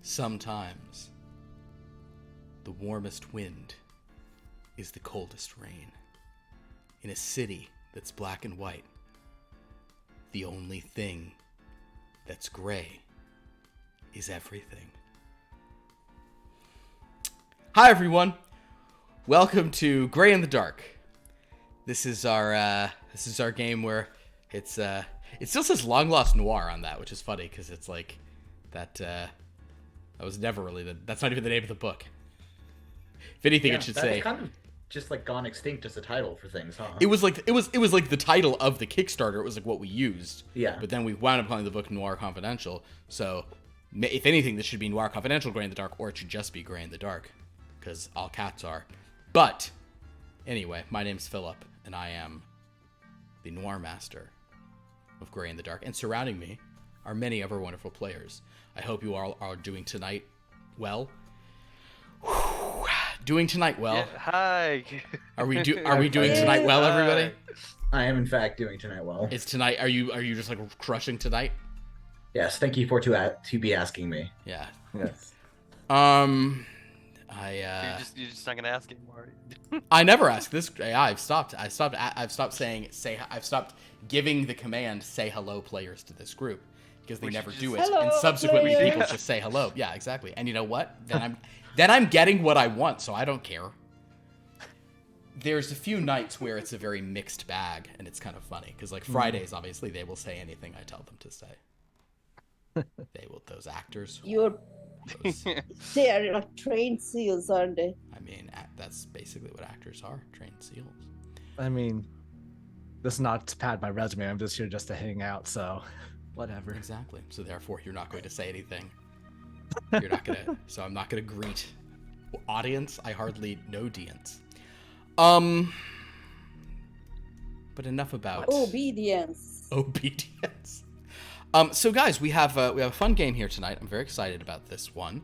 Sometimes the warmest wind is the coldest rain. In a city that's black and white, the only thing that's gray is everything. Hi everyone, welcome to Gray in the Dark. This is our game where it still says Long Lost Noir on that, which is funny because it's like that was never really that's not even the name of the book. If anything, it should say kind of just like gone extinct as a title for things, huh? It was like the title of the Kickstarter. It was like what we used. Yeah. But then we wound up calling the book Noir Confidential. So if anything, this should be Noir Confidential Gray in the Dark, or it should just be Gray in the Dark, because all cats are. But anyway, my name's Philip, and I am the Noir Master of Gray in the Dark. And surrounding me are many other wonderful players. I hope you all are doing tonight well. Doing tonight well. Yeah, hi. Are we doing tonight well, everybody? I am in fact doing tonight well. It's tonight. Are you just like crushing tonight? Yes, thank you for to be asking me. Yeah. Yes. You're just not gonna ask anymore. I never ask this. Yeah, I've stopped giving the command "say hello, players" to this group because they never do it, Hello, and subsequently players. people just say hello. Yeah, exactly. And you know what? Then I'm getting what I want, so I don't care. There's a few nights where it's a very mixed bag, and it's kind of funny because like Fridays, obviously they will say anything I tell them to say. They will. Those actors. They are like trained seals, aren't they? I mean, that's basically what actors are, trained seals. I mean, this is not to pad my resume. I'm just here just to hang out, so whatever. Exactly. So therefore, you're not going to say anything. You're not going to... So I'm not going to greet audience. I hardly know audience. But enough about... Obedience. So guys, we have a fun game here tonight. I'm very excited about this one.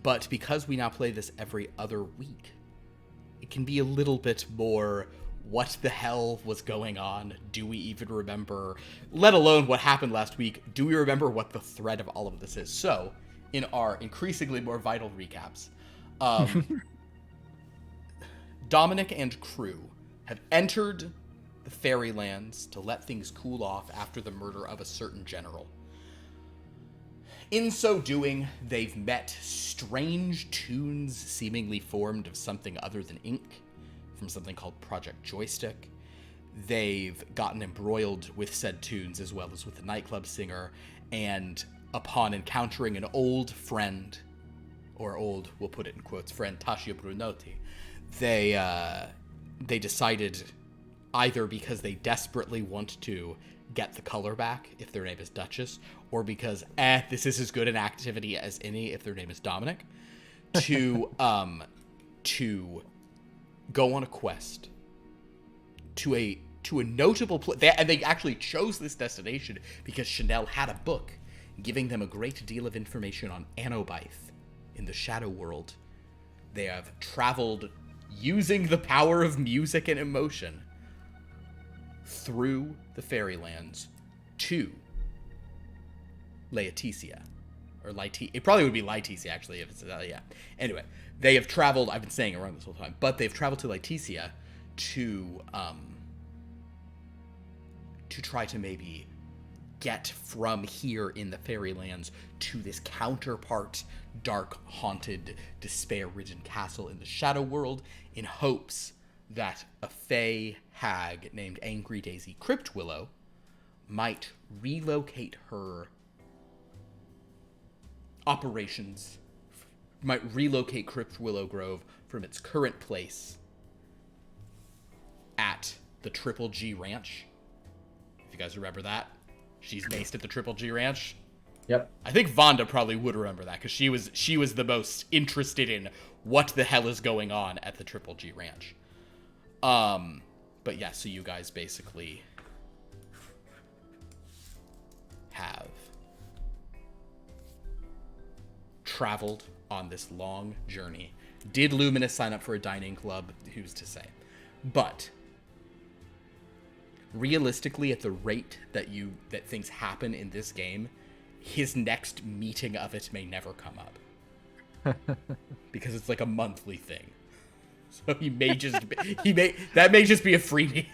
But because we now play this every other week, it can be a little bit more, what the hell was going on? Do we even remember? Let alone what happened last week. Do we remember what the thread of all of this is? So, in our increasingly more vital recaps, Dominic and crew have entered the Fairylands to let things cool off after the murder of a certain general. In so doing, they've met strange tunes seemingly formed of something other than ink, from something called Project Joystick. They've gotten embroiled with said tunes as well as with the nightclub singer, and upon encountering an old friend, or old, we'll put it in quotes, friend Tascio Brunotti, they decided, either because they desperately want to get the color back if their name is Duchess, or because this is as good an activity as any if their name is Dominic, to go on a quest to a notable place. And they actually chose this destination because Sha'Nehl had a book giving them a great deal of information on Anobith in the Shadow World. They have traveled using the power of music and emotion through the Fairylands to Laetitia. Or it probably would be Laetitia, actually, if it's, yeah. Anyway, they have traveled, I've been saying it wrong this whole time, but they've traveled to Laetitia to try to maybe get from here in the Fairylands to this counterpart, dark, haunted, despair-ridden castle in the Shadow World in hopes that a fey hag named Angry Daisy Cryptwillow might relocate her operations, might relocate Cryptwillow Grove from its current place at the ttrpg Ranch. If you guys remember that, she's based at the ttrpg Ranch. Yep. I think Vanda probably would remember that because she was the most interested in what the hell is going on at the ttrpg Ranch. But yeah, so you guys basically have traveled on this long journey. Did Luminus sign up for a dining club? Who's to say? But realistically, at the rate that things happen in this game, his next meeting of it may never come up. Because it's like a monthly thing. So he may just that may just be a freebie.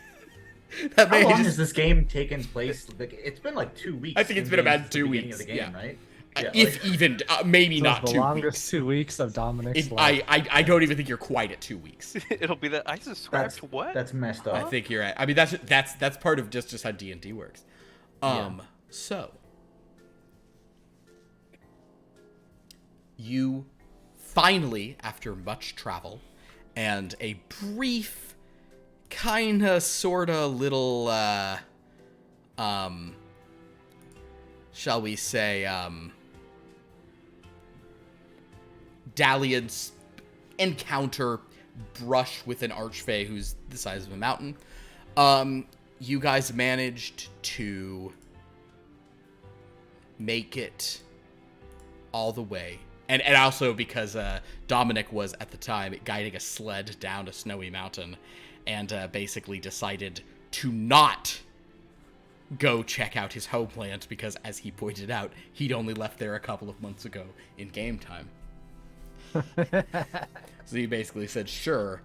That How may long just, has this game taken place? Like, it's been like 2 weeks. I think it's been in-game about since the 2 beginning weeks, Of the game, yeah. right? Yeah, if even maybe So not it's the 2 longest weeks. 2 weeks of Dominic's life. I don't even think you're quite at 2 weeks. It'll be that I subscribed to what? That's messed up. I think you're right. I mean, that's part of just how D&D works. So you finally, after much travel and a brief, kinda, sorta, little, shall we say, dalliance, encounter, brush with an archfey who's the size of a mountain, you guys managed to make it all the way. And also because Dominic was, at the time, guiding a sled down a snowy mountain and basically decided to not go check out his homeland because, as he pointed out, he'd only left there a couple of months ago in game time. So he basically said, sure,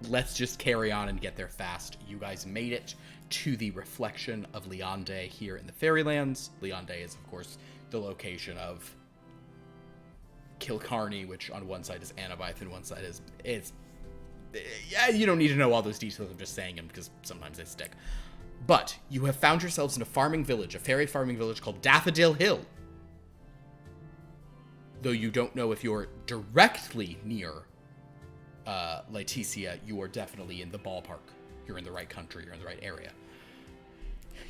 let's just carry on and get there fast. You guys made it to the reflection of Leonde here in the Fairylands. Leonde is, of course, the location of Kilcarney, which on one side is Anabyth and one side is yeah, you don't need to know all those details. I'm just saying them because sometimes they stick. But you have found yourselves in a farming village, a fairy farming village called Daffodil Hill. Though you don't know if you're directly near Laetitia, you are definitely in the ballpark. You're in the right country, you're in the right area.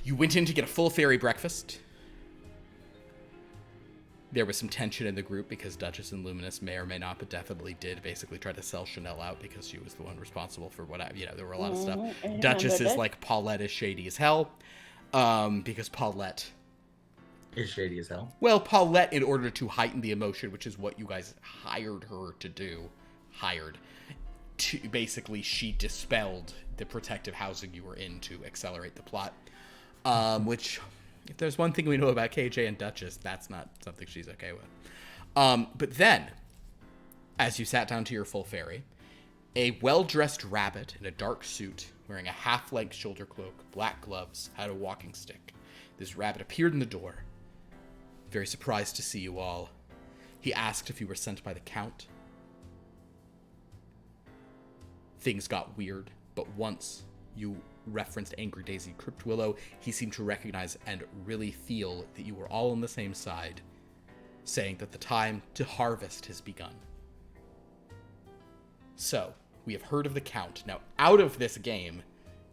You went in to get a full fairy breakfast. There was some tension in the group because Duchess and Luminus may or may not, but definitely did basically try to sell Sha'Nehl out because she was the one responsible for there were a lot of stuff. Duchess is like, Paulette is shady as hell. Because Paulette Is shady as hell. Well, Paulette, in order to heighten the emotion, which is what you guys hired her to do, basically she dispelled the protective housing you were in to accelerate the plot. Which, if there's one thing we know about KJ and Duchess, that's not something she's okay with. But then, as you sat down to your full fairy, a well-dressed rabbit in a dark suit, wearing a half-length shoulder cloak, black gloves, had a walking stick. This rabbit appeared in the door, very surprised to see you all. He asked if you were sent by the Count. Things got weird, but once you referenced Angry Daisy Cryptwillow, he seemed to recognize and really feel that you were all on the same side, saying that the time to harvest has begun. So, we have heard of the Count. Now, out of this game,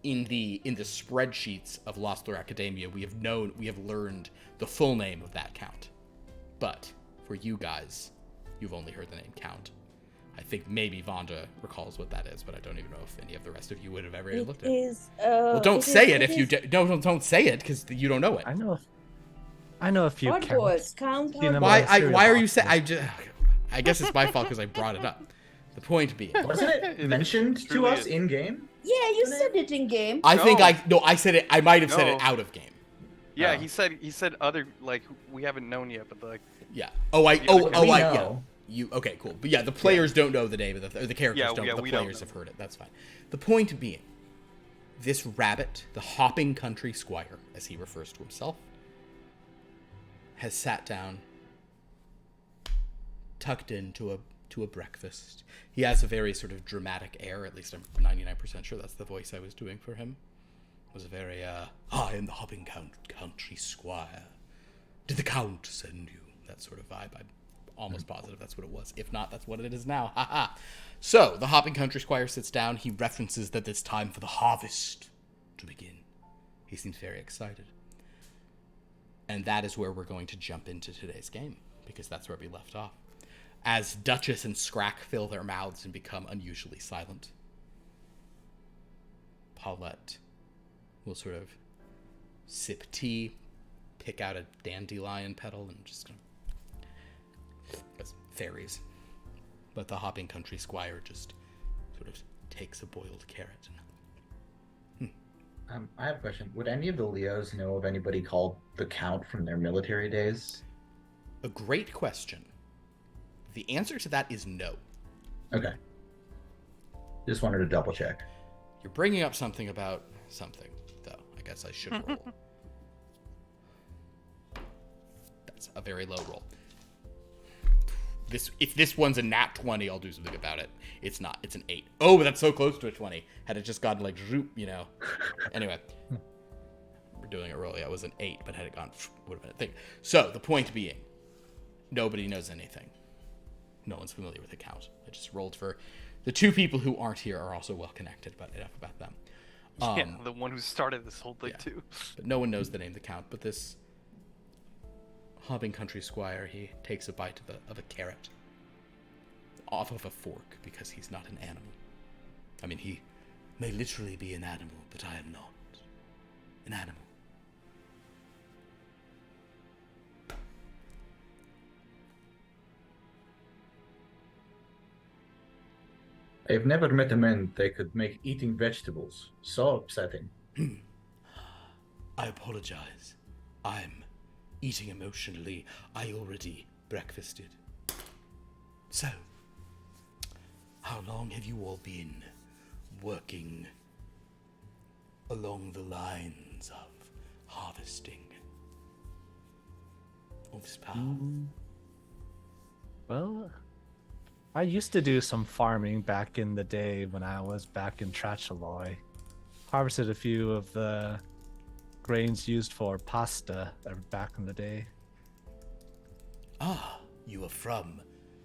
in the spreadsheets of Lost Lore Academia, we have learned the full name of that Count. But for you guys, you've only heard the name Count. I think maybe Vanda recalls what that is, but I don't even know if any of the rest of you would have ever looked at it. Well, don't say it if you don't say it because you don't know it. I know a few What was Count? Why are you saying? I guess it's my fault because I brought it up. The point being, Wasn't it mentioned to us in game? Yeah, you said it in game. I said it. I might have said it out of game. Yeah, he said other, like, we haven't known yet, but like. Yeah. Yeah. Okay, cool. But yeah, the players don't know the name of the characters don't. The players have heard it. That's fine. The point being, this rabbit, the hopping country squire, as he refers to himself, has sat down, tucked into a breakfast. He has a very sort of dramatic air. At least I'm 99% sure that's the voice I was doing for him. It was a very I am the hopping country squire. Did the Count send you? That sort of vibe. I'm almost positive that's what it was. If not, that's what it is now. Haha. So, the hopping country squire sits down. He references that it's time for the harvest to begin. He seems very excited. And that is where we're going to jump into today's game, because that's where we left off. As Duchess and Scrakk fill their mouths and become unusually silent, Paulette will sort of sip tea, pick out a dandelion petal, and just gonna... fairies. But the hopping country squire just sort of takes a boiled carrot. I have a question. Would any of the Leos know of anybody called the Count from their military days? A great question. The answer to that is no. Okay. Just wanted to double check. You're bringing up something about something, though. I guess I should roll. That's a very low roll. If this one's a nat 20, I'll do something about it. It's not. It's an 8. Oh, but that's so close to a 20. Had it just gotten like zoop, you know. Anyway. We're doing it roll. Yeah, it was an 8, but had it gone, would have been a thing. So, the point being, nobody knows anything. No one's familiar with the count. I just rolled for... The two people who aren't here are also well connected, but enough about them. Yeah, the one who started this whole thing, too. But no one knows the name of the count, but this hobbing country squire, he takes a bite of a carrot off of a fork because he's not an animal. I mean, he may literally be an animal, but I am not an animal. I've never met a man that could make eating vegetables so upsetting. I apologize. I'm eating emotionally. I already breakfasted. So, how long have you all been working along the lines of harvesting all this power? Well, I used to do some farming back in the day when I was back in Trachaloy. Harvested a few of the grains used for pasta back in the day. Ah, you are from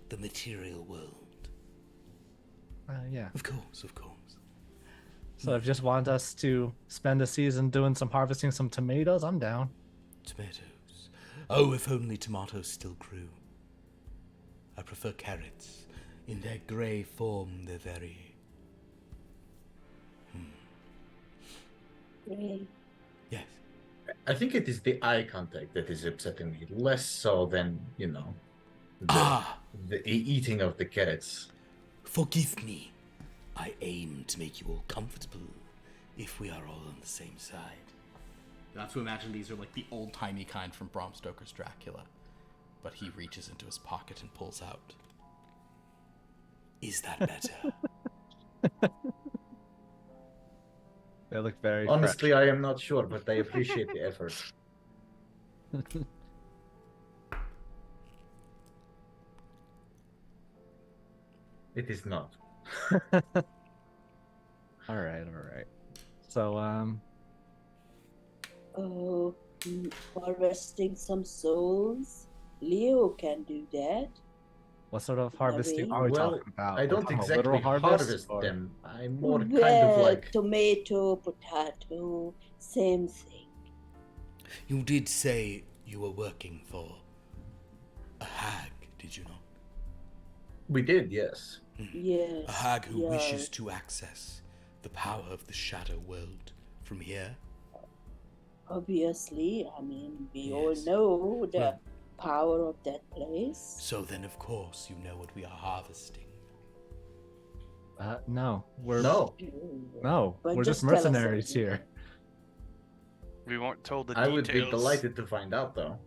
the material world. Yeah. Of course, of course. So if you just want us to spend a season doing some harvesting some tomatoes, I'm down. Tomatoes. Oh, if only tomatoes still grew. I prefer carrots. In their grey form, they're very... Great. Yes. I think it is the eye contact that is upsetting me, less so than, the eating of the carrots. Forgive me. I aim to make you all comfortable if we are all on the same side. You have to imagine these are like the old-timey kind from Bram Stoker's Dracula. But he reaches into his pocket and pulls out. Is that better? They look very Honestly, I am not sure, but I appreciate the effort. It is not. All right. So, Oh, harvesting some souls. Leo can do that. what sort of harvesting are we Well, talking about? I don't Like, a exactly literal harvest or- them. I'm more kind Well, of like... tomato, potato, same thing. You did say you were working for a hag, did you not? We did, yes. Yes. A hag who yeah. wishes to access the power of the shadow world from here? Obviously, I mean, we all Yes. know the Well- power of that place. So then, of course, you know what we are harvesting. No, we're No, no, But we're just just tell us mercenaries everything. here. We weren't told the I details. would be delighted to find out, though.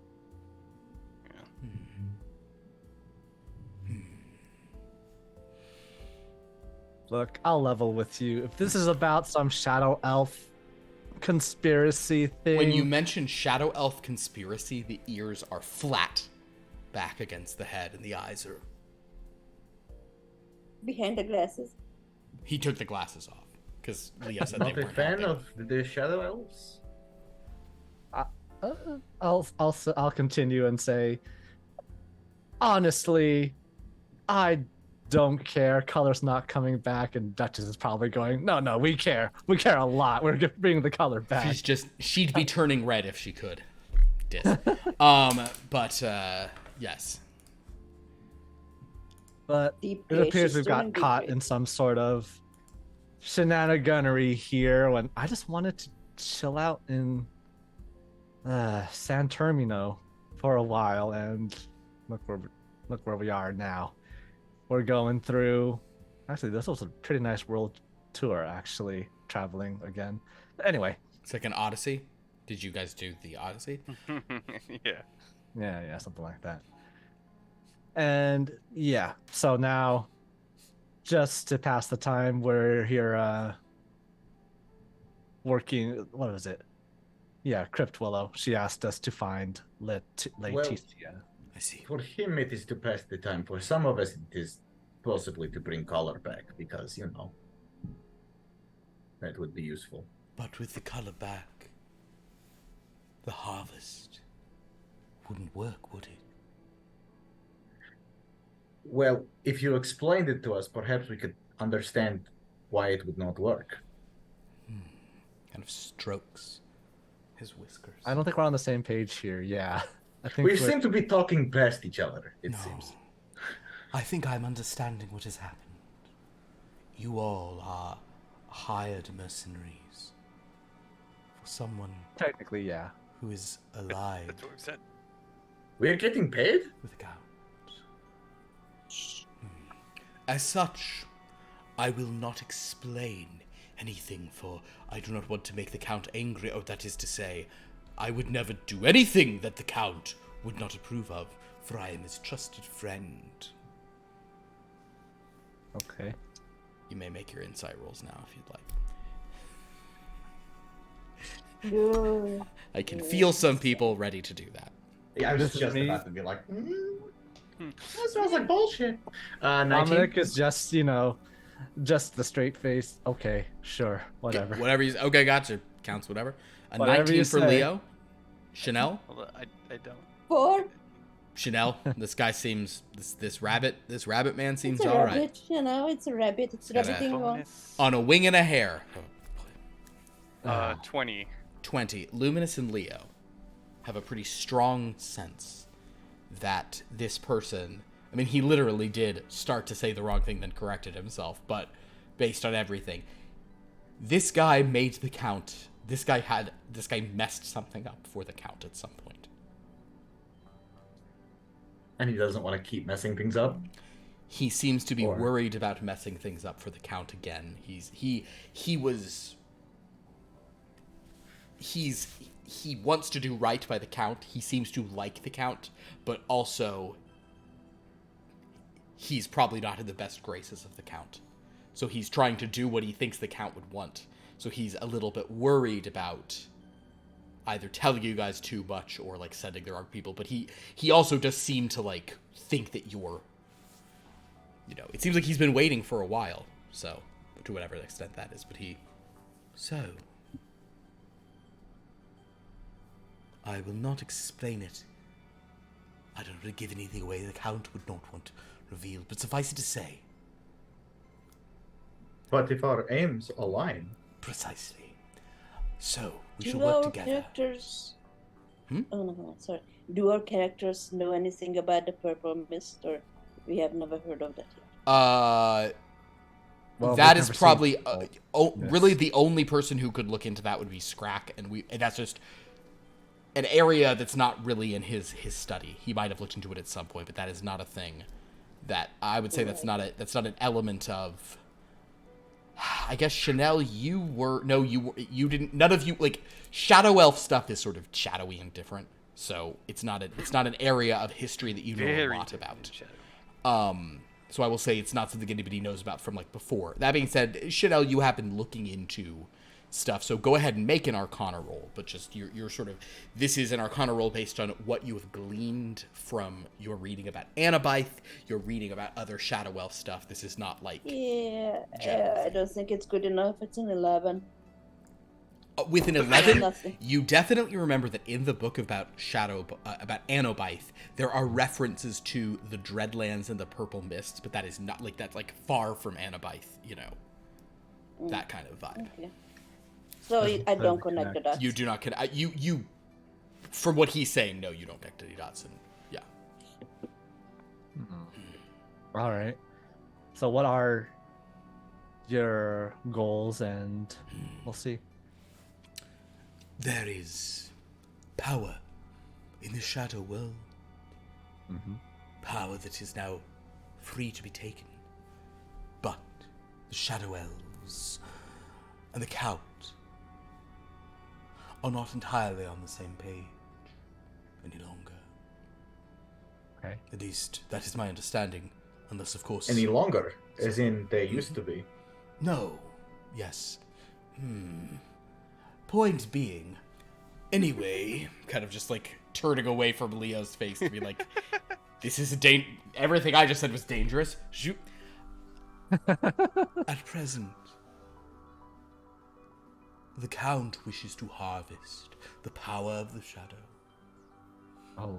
Look, I'll level with you. If this is about some shadow elf conspiracy thing, When you mention Shadow Elf conspiracy, the ears are flat back against the head and the eyes are... Behind the glasses. He took the glasses off because Leah said they Not a weren't fan helping. of the Shadow Elves? I'll continue and say, honestly, I don't care. Color's not coming back, and Duchess is probably going, no, we care. We care a lot. We're bringing the color back. She'd be turning red if she could. Yes. But Deep it appears gracious we've got doing caught great. in some sort of shenaniganery here when I just wanted to chill out in San Termino for a while, and look where we are now. We're going through... Actually, this was a pretty nice world tour, actually, traveling again. Anyway. It's like an Odyssey. Did you guys do the Odyssey? Yeah. Yeah, something like that. And yeah, so now, just to pass the time, we're here working. What was it? Yeah, Crypt Willow. She asked us to find Leticia. I see. For him, it is to pass the time. For some of us, it is possibly to bring color back because, you know, that would be useful. But with the color back, the harvest wouldn't work, would it? Well, if you explained it to us, perhaps we could understand why it would not work. Kind of strokes his whiskers. I don't think we're on the same page here. Yeah, I think We seem to be talking past each other, it No. seems. I think I'm understanding what has happened. You all are hired mercenaries for someone technically, yeah. who is allied That's what we said. We're getting paid? with the Count. As such, I will not explain anything, for I do not want to make the Count angry, or that is to say, I would never do anything that the Count would not approve of, for I am his trusted friend. Okay. You may make your insight rolls now if you'd like. Good. I can feel some people ready to do that. Yeah, I was This is just me. about to be like, that sounds like bullshit. 19? Dominic is just, just the straight face. Okay, sure, whatever. Whatever you okay, gotcha. Counts whatever. A Whatever 19 you for say. Leo. Sha'Nehl. Hold on, I don't. 4. Sha'Nehl. This guy seems this rabbit man seems It's a all right. rabbit, you know. It's a rabbit. It's got a rabbiting on. Bonus. On a wing and a hair. 20. 20. Luminus and Leo have a pretty strong sense that this person, I mean, he literally did start to say the wrong thing, then corrected himself, but based on everything, this guy made the Count, this guy messed something up for the Count at some point. And he doesn't want to keep messing things up? He seems to be Or- worried about messing things up for the Count again. He wants to do right by the Count. He seems to like the Count, but also he's probably not in the best graces of the Count. So he's trying to do what he thinks the Count would want. So he's a little bit worried about either telling you guys too much or like sending the wrong people, but he also does seem to like think that you're, it seems like he's been waiting for a while, so to whatever extent that is, but I will not explain it. I don't want to give anything away the Count would not want revealed, but suffice it to say, But if our aims align, precisely. So, we Do shall work our together. characters... Hmm? Oh, no, sorry. Do our characters know anything about the purple mist, or we have never heard of that yet? Well, That we've is never seen probably this. really the only person who could look into that would be Scrakk, and that's just an area that's not really in his study. He might have looked into it at some point, but that is not a thing that I would say that's not an element of. I guess Sha'Nehl, you didn't. None of you like shadow elf stuff is sort of shadowy and different, so it's not an area of history that you know a lot about. So I will say it's not something anybody knows about from like before. That being said, Sha'Nehl, you have been looking into stuff, so go ahead and make an Arcana roll. But just you're sort of, this is an Arcana roll based on what you have gleaned from your reading about Anabyth, your reading about other Shadow Elf stuff. This is not like Yeah, General. I don't think it's good enough. It's an 11. With an 11, Nothing. you definitely remember that in the book about about Anabyth, there are references to the Dreadlands and the Purple Mists, but that is not like that's like far from Anabyth, that kind of vibe. Okay. So I don't connect the dots. You do not connect. You, from what he's saying, no, you don't connect any dots, and yeah. All right. So what are your goals, and we'll see. There is power in the Shadow World. Power that is now free to be taken. But the Shadow Elves and the Count are not entirely on the same page any longer. Okay. At least that is my understanding. Unless, of course. Any longer, as in they used to be. No. Yes. Point being. Anyway, kind of just like turning away from Leo's face to be like, this is everything I just said was dangerous. Shoot. At present, the Count wishes to harvest the power of the shadow. Oh,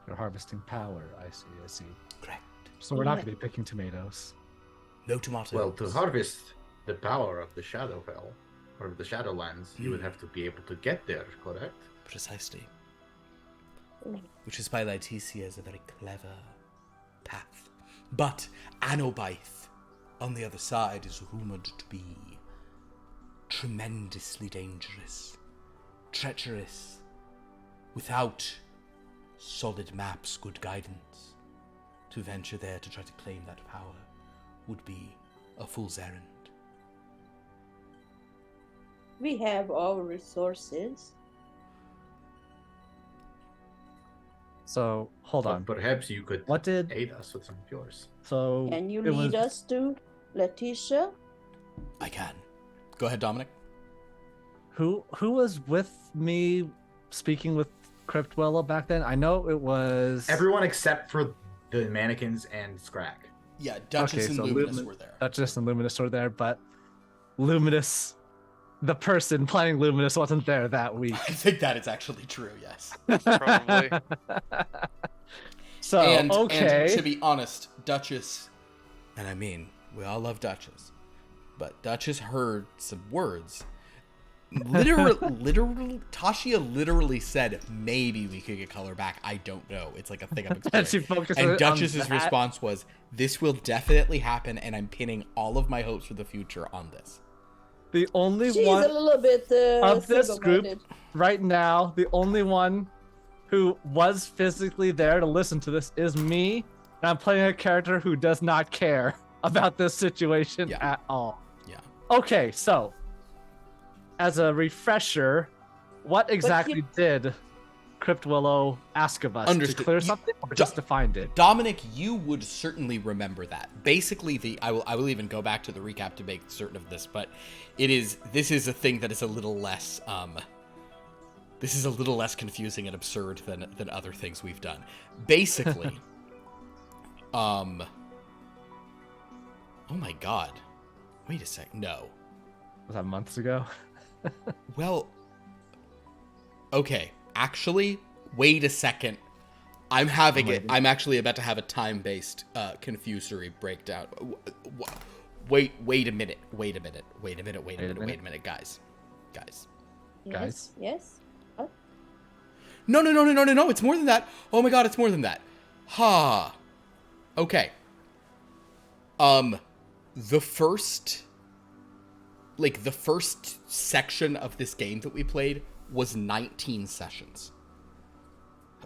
you're harvesting power. I see. Correct. So we're not going to be picking tomatoes. No tomatoes. Well, to harvest the power of the Shadowfell, or the Shadowlands, you would have to be able to get there, correct? Precisely. Which is why Laetitia is a very clever path. But Anobyth, on the other side, is rumored to be tremendously dangerous, treacherous, without solid maps, good guidance. To venture there to try to claim that power would be a fool's errand. We have our resources. So hold on. But perhaps you could What did? aid us with some of yours. So Can you it lead was- us to Letitia? I can. Go ahead, Dominic. Who was with me speaking with Cryptwella back then? I know it was Everyone except for the mannequins and Scrakk. Yeah, Duchess Okay, and so Luminus were there. Duchess and Luminus were there, but Luminus, the person playing Luminus, wasn't there that week. I think that is actually true, yes. Probably. So And okay, to be honest, Duchess, and I mean, we all love Duchess, but Duchess heard some words. Literally, Tashia literally said, maybe we could get color back. I don't know. It's like a thing I'm and she exploring. focused And on Duchess's that. response was, this will definitely happen, and I'm pinning all of my hopes for the future on this. The only She's one a little bit of this group single-minded. right now, the only one who was physically there to listen to this is me, and I'm playing a character who does not care about this situation Yeah. at all. Yeah. Okay, so as a refresher, what exactly did Cryptwillow ask of us? Understood. To clear something or just to find it? Dominic, you would certainly remember that. Basically, I will even go back to the recap to make certain of this, but this is a thing that is a little less confusing and absurd than other things we've done. Basically, oh my god. Wait a sec. No. Was that months ago? Well, okay. Actually, wait a second. I'm actually about to have a time-based confusory breakdown. Wait a minute, guys. Yes. No, it's more than that. Oh my god, it's more than that. Ha. Okay. The first section of this game that we played was 19 sessions.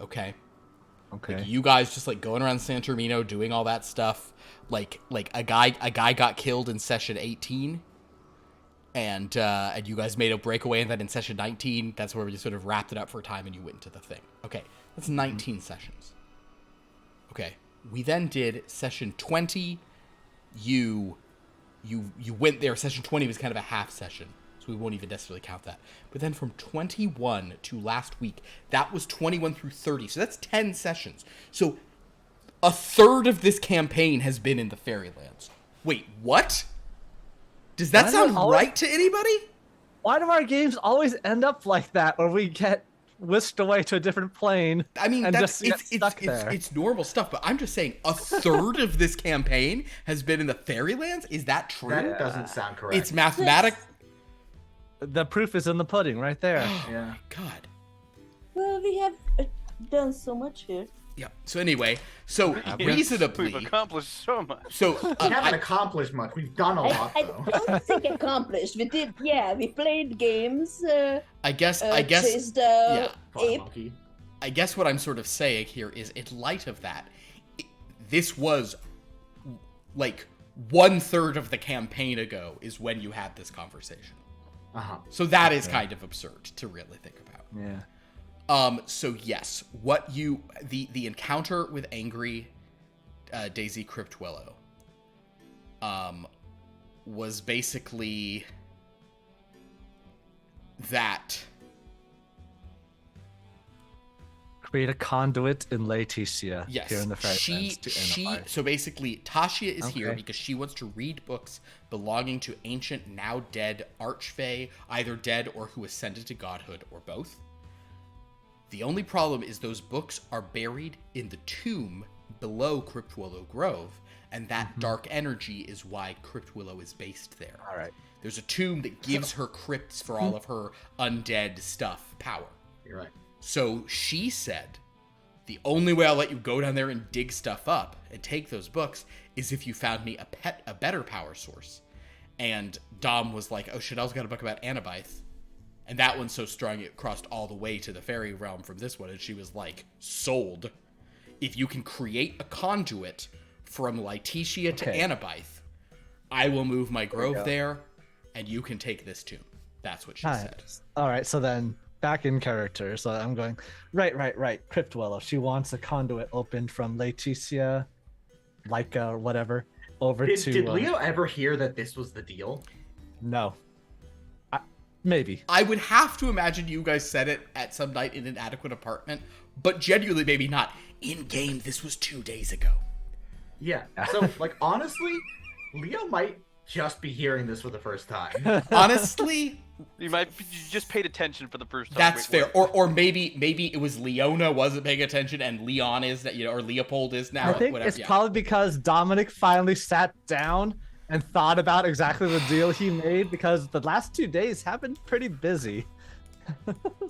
Okay? Okay. Like, you guys just like going around San Termino doing all that stuff. Like a guy got killed in session 18. And you guys made a breakaway, and then in session 19, that's where we just sort of wrapped it up for a time and you went into the thing. Okay, that's 19 sessions. Okay, we then did session 20. You went there. Session 20 was kind of a half session, so we won't even necessarily count that. But then from 21 to last week, that was 21 through 30, so that's 10 sessions. So a third of this campaign has been in the Fairylands. Wait, what? Does that sound right to anybody? Why do our games always end up like that, where we get whisked away to a different plane? I mean, and that's just get stuck there? it's normal stuff, but I'm just saying a third of this campaign has been in the Fairylands? Is that true? That doesn't sound correct. It's mathematic. The proof is in the pudding, right there. Oh Yeah. my god. Well, we have done so much here. Yeah. So anyway, so We've reasonably, accomplished so much. so We haven't accomplished much. We've done a lot, I though. don't think accomplished. We did, we played games. I guess, Chased yeah. ape. Monkey. I guess what I'm sort of saying here is, in light of that, this was like 1/3 of the campaign ago is when you had this conversation. Uh-huh. So that is kind of absurd to really think about. Yeah. So yes, the encounter with angry Daisy Cryptwellow was basically that. Create a conduit in Laetitia Yes, here in the Fairylands to Anaphyte. so basically Tasha is here Okay. because she wants to read books belonging to ancient, now dead archfey, either dead or who ascended to godhood, or both. The only problem is those books are buried in the tomb below Cryptwillow Grove, and that dark energy is why Cryptwillow is based there. All right. There's a tomb that gives her crypts for all of her undead stuff power. You're right. So she said, the only way I'll let you go down there and dig stuff up and take those books is if you found me a better power source. And Dom was like, oh, Sha'Nehl's got a book about Anabythe. And that one's so strong it crossed all the way to the fairy realm from this one. And she was like, sold. If you can create a conduit from Laetitia to Anabythe, I will move my grove there, and you can take this tomb. That's what she said. All right, so then back in character. So I'm going, right. Cryptwellow. She wants a conduit opened from Laetitia, Leica, or whatever, over to... Did Leo ever hear that this was the deal? No. Maybe. I would have to imagine you guys said it at some night in an adequate apartment, but genuinely maybe not. In-game, this was 2 days ago. Yeah. So, like, honestly, Leo might just be hearing this for the first time. Honestly, You just paid attention for the first time. that's Wait, fair. Or maybe it was Leona wasn't paying attention and Leon is that, or Leopold is now. I think whatever. it's probably because Dominic finally sat down and thought about exactly the deal he made, because the last 2 days have been pretty busy.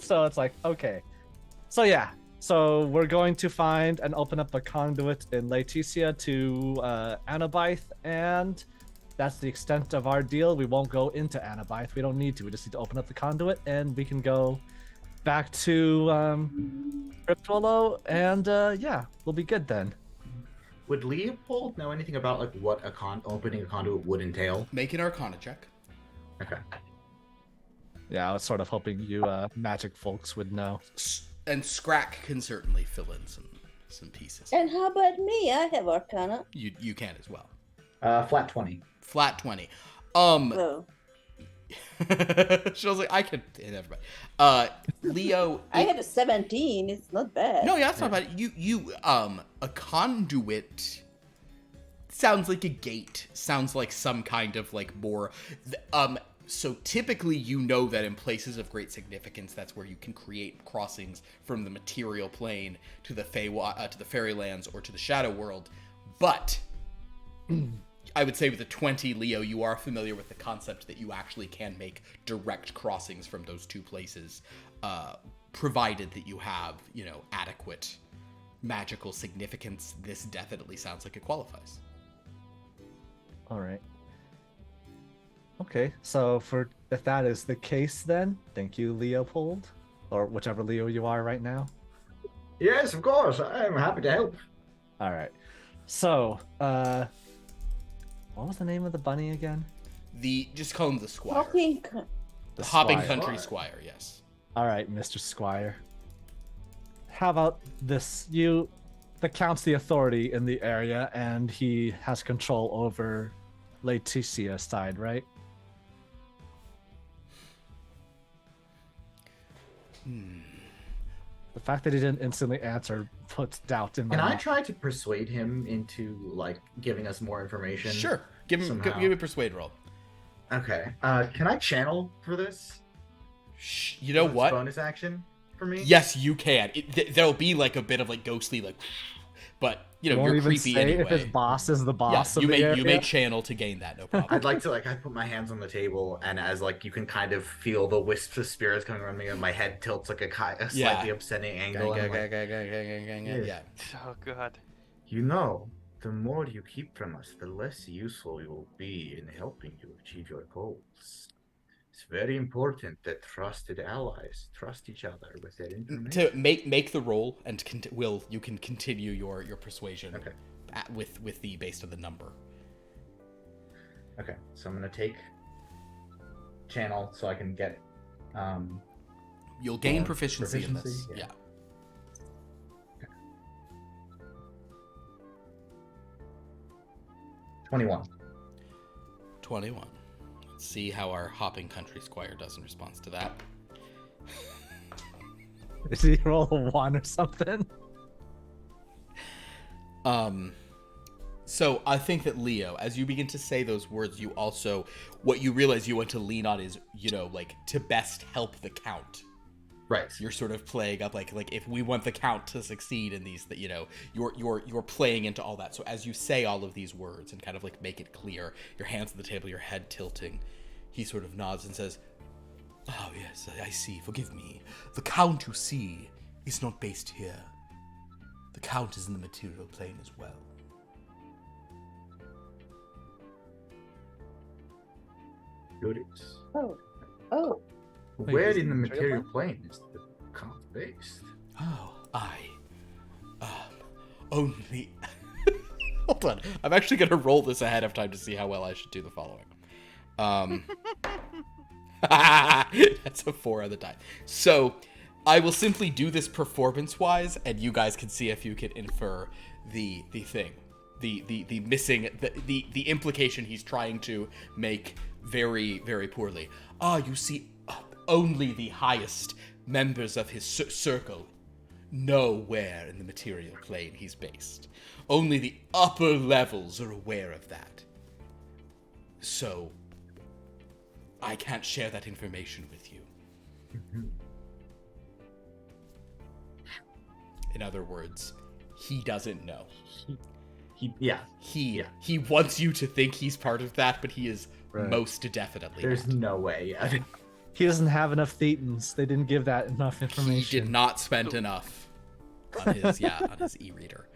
So it's like, okay. So yeah. So we're going to find and open up a conduit in Laetitia to Anabythe, and that's the extent of our deal. We won't go into Anabythe. We don't need to. We just need to open up the conduit, and we can go back to Cryptwillow, and yeah, we'll be good then. Would Leopold know anything about like what opening a conduit would entail? Make an Arcana check. Okay. Yeah, I was sort of hoping you magic folks would know. And Scrakk can certainly fill in some pieces. And how about me? I have Arcana. You can as well. Flat 20. Flat 20. Oh. She was like, I can. Never mind. Leo. I had a 17. It's not bad. No, yeah, that's not bad. A conduit sounds like a gate. Sounds like some kind of like more. So typically, you know that in places of great significance, that's where you can create crossings from the material plane to the fairylands or to the shadow world. But I would say with a 20, Leo, you are familiar with the concept that you actually can make direct crossings from those two places, provided that you have, adequate magical significance. This definitely sounds like it qualifies. All right. Okay, so if that is the case, then thank you, Leopold, or whichever Leo you are right now. Yes, of course. I'm happy to help. All right. So, what was the name of the bunny again? Just call him the Squire. The Hopping Squire. Country Squire, yes. All right, Mr. Squire. How about this? The Count's the authority in the area, and he has control over Laetitia's side, right? The fact that he didn't instantly answer puts doubt in my Can I mind. try to persuade him into like giving us more information? Sure. Give him a persuade roll. Okay. Can I channel for this? You know what? Bonus action for me? Yes, you can. There'll be like a bit of like ghostly like, but Won't you're even creepy say anyway. if his boss is the boss Yeah, of the area. you may channel to gain that, no problem. I'd like to I put my hands on the table, and as like you can kind of feel the wisps of spirits coming around me, and my head tilts like a slightly upsetting angle. and I'm like, Yeah. Oh god. You know, the more you keep from us, the less useful you will be in helping you achieve your goals. It's very important that trusted allies trust each other with their information. To make the roll, and you can continue your persuasion. Okay. With the based on the number. Okay, so I'm gonna take channel so I can get You'll gain Or proficiency in this. proficiency? Yeah. Yeah. 21. 21. Let's see how our hopping country squire does in response to that. Did he roll a 1 or something? So I think that Leo, as you begin to say those words, you also, what you realize you want to lean on is, like to best help the count. Right. You're sort of playing up like if we want the count to succeed in these, that you're playing into all that. So as you say all of these words and kind of like make it clear, your hands on the table, your head tilting, he sort of nods and says, "Oh yes, I see. Forgive me. The count you see is not based here. The count is in the material plane as well." Curious. Oh, Where is it in the material material plane is the count based? Oh, only. Hold on. I'm actually going to roll this ahead of time to see how well I should do the following. That's a 4 on the die. So, I will simply do this performance-wise, and you guys can see if you can infer the thing. The missing, the implication he's trying to make very, very poorly. You see, only the highest members of his circle know where in the material plane he's based. Only the upper levels are aware of that. So, I can't share that information with you. In other words, he doesn't know. He wants you to think he's part of that, but he is most definitely There's not. no way. I mean, He doesn't have enough thetans. They didn't give that enough information. He did not spend enough on his on his e-reader.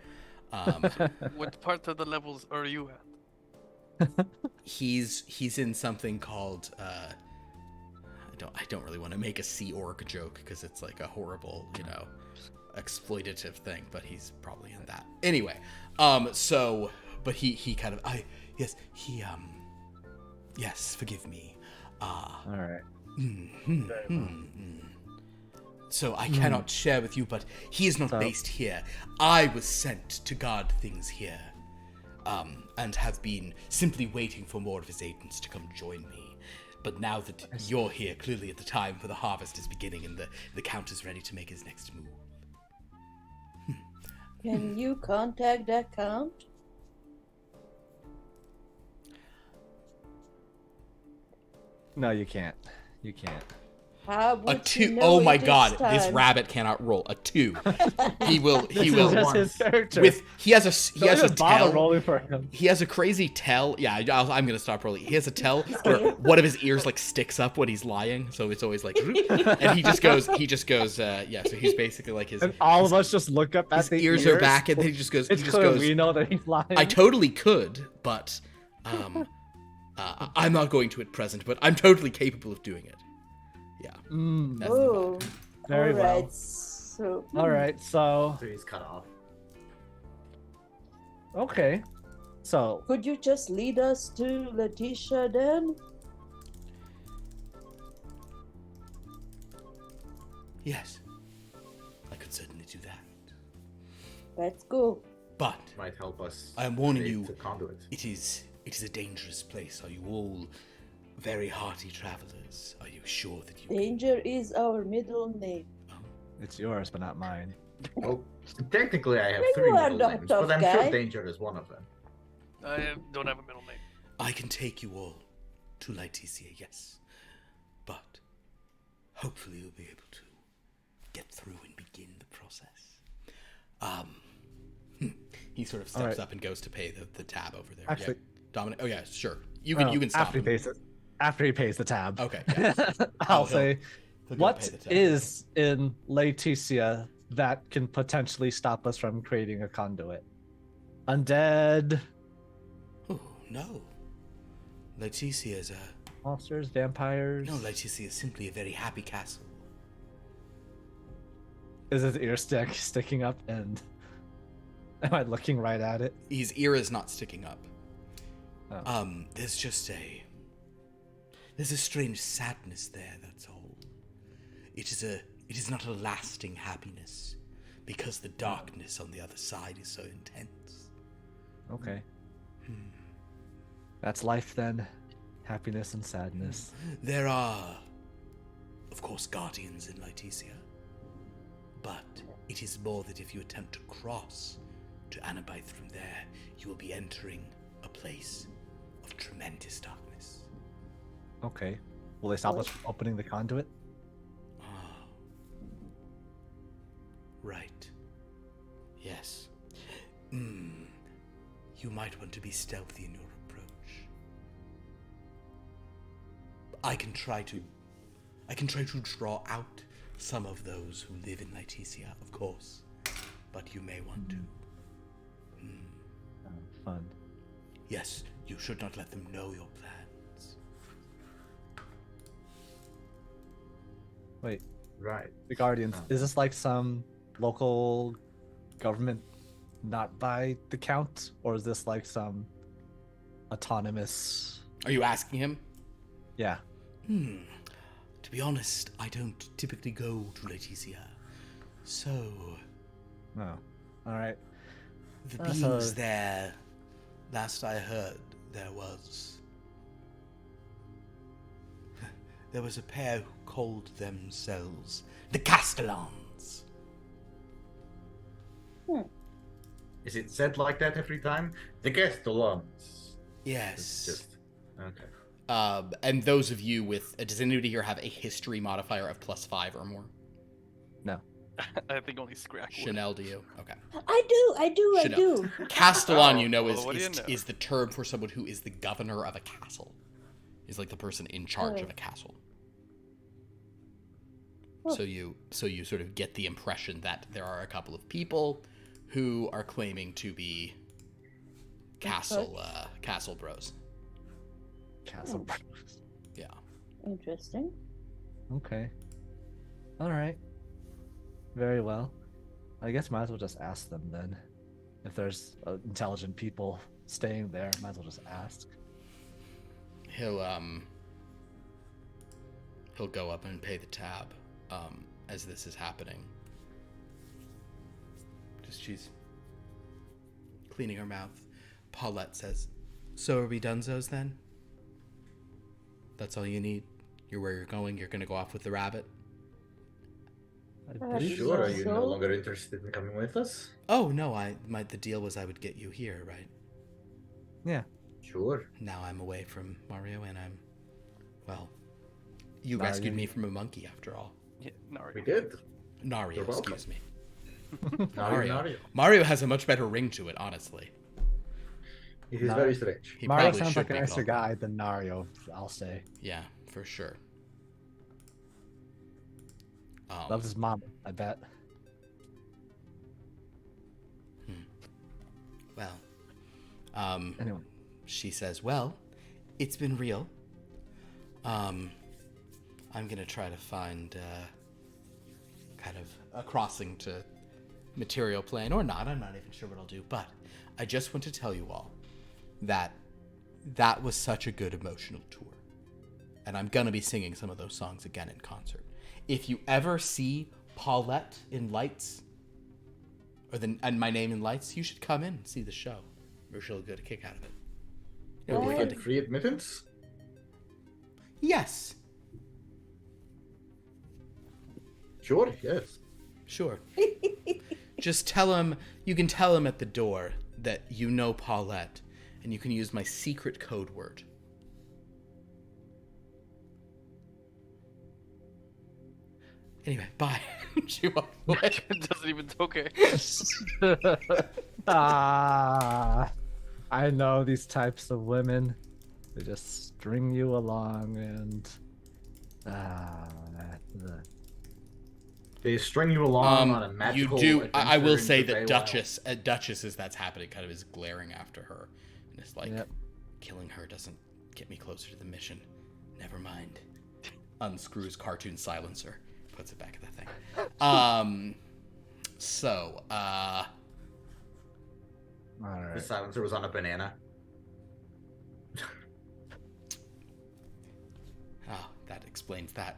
What part of the levels are you at? He's in something called I don't really want to make a Sea Orc joke because it's like a horrible, exploitative thing, but he's probably in that. Anyway, but he kind of yes, forgive me. All right. So I cannot share with you, but he is not based here. I was sent to guard things here, and have been simply waiting for more of his agents to come join me. But now that you're here, clearly at the time for the harvest is beginning and the Count is ready to make his next move. can you contact that count? No, you can't. You can't. How A would 2. you know Oh my it is god, this time? rabbit cannot roll. A 2. He will That's his character. he has a Don't even bother tell. rolling for him. He has a crazy tell. Yeah, I'm gonna stop rolling. He has a tell where one of his ears like sticks up when he's lying, so it's always like, and he just goes. Yeah. So he's basically like his. And all of us just look up at His the ears are back, and then he just goes. It's He just clear goes. we know that he's lying. I totally could, but I'm not going to at present. But I'm totally capable of doing it. Yeah. That's the Oh, Very all right. well. So, All right, so so he's cut off. okay, so could you just lead us to Letitia then? Yes, I could certainly do that. Let's go. But Might help us. I am warning create you, the conduit. it is a dangerous place. Are you all very hearty travelers? Are you sure that you? Danger is our middle name. it's yours, but not mine. Well, technically, I have You 3 are middle not names, tough but I'm guy. sure Danger is one of them. I don't have a middle name. I can take you all to Laetitia, yes, but hopefully you'll be able to get through and begin the process. He sort of steps Alright. up and goes to pay the tab over there. Actually- yeah. Dominic. Oh yeah, sure. You can stop after him. he pays it. After he pays the tab. Okay. Yeah. I'll Oh, say, He'll go what pay the tab. is in Laetitia that can potentially stop us from creating a conduit? Undead, Oh no. Laetitia is monsters, vampires. no. Laetitia is simply a very happy castle. Is his ear sticking up, and am I looking right at it? His ear is not sticking up. Oh. There's a strange sadness there, that's all. It is it is not a lasting happiness, because the darkness on the other side is so intense. Okay. That's life then. Happiness and sadness. There are, of course, guardians in Lytesia, but it is more that if you attempt to cross to Anabith from there, you will be entering a place of tremendous darkness. Okay. Will they stop us from opening the conduit? Ah. Right. Yes. You might want to be stealthy in your approach. I can try to draw out some of those who live in Lytesia, of course, but you may want to. Fun. Yes, you should not let them know your plans. Wait, Right. the Guardians. Is this like some local government not by the Count? Or is this like some autonomous... Are you asking him? Yeah. To be honest, I don't typically go to Lytesia. So, No. Alright. the So- beings there, last I heard, there was a pair who called themselves the Castellans. Is it said like that every time? The Castellans. Yes. It's just okay. And those of you with, does anybody here have a history modifier of +5 or more? No. I think only Scrakk would. Chanel, do you? Okay. I do. Chanel. Castellan, you know, Well, what do you know? is the term for someone who is the governor of a castle. Is like the person in charge of a castle. Oh. So you sort of get the impression that there are a couple of people who are claiming to be castle bros. Castle. Yeah. Interesting. Okay. Alright. Very well. I guess might as well just ask them then. If there's intelligent people staying there, might as well just ask. He'll go up and pay the tab as this is happening. Just she's cleaning her mouth. Paulette says, "So are we donezos then? That's all you need? You're where you're going? You're gonna go off with the rabbit?" I Uh, believe Sure, are you no So- longer interested in coming with us? Oh no, the deal was I would get you here, right? Yeah. Sure. Now I'm away from Mario and you Mario. rescued me from a monkey after all. Yeah, Noir. We did. Nario, You're welcome. excuse me. Mario. Mario. Mario has a much better ring to it, honestly. It is No. very strange. He Mario probably sounds should like a make it nicer all- guy than Nario, I'll say. Yeah, for sure. Loves his mom, I bet. Well, Anyway. she says, "Well, it's been real. I'm gonna try to find kind of a crossing to material plane or not. I'm not even sure what I'll do, but I just want to tell you all that was such a good emotional tour, and I'm gonna be singing some of those songs again in concert. If you ever see Paulette in Lights, and my name in Lights, you should come in and see the show. Or she'll get a kick out of it. It'll Will be we fun get to- free admittance? Yes, Sure, yes. sure. Just tell him, you can tell him at the door that you know Paulette, and you can use my secret code word. Anyway, bye. She walked away. It doesn't even. Okay. Ah, I know these types of women. They just string you along and They string you along on a You magical do. I will adventure say into that Feywild. Duchess, as that's happening, kind of is glaring after her, and it's like, Yep. killing her doesn't get me closer to the mission. Never mind. Unscrews cartoon silencer, puts it back in the thing. So, all The right. silencer was on a banana. that explains that.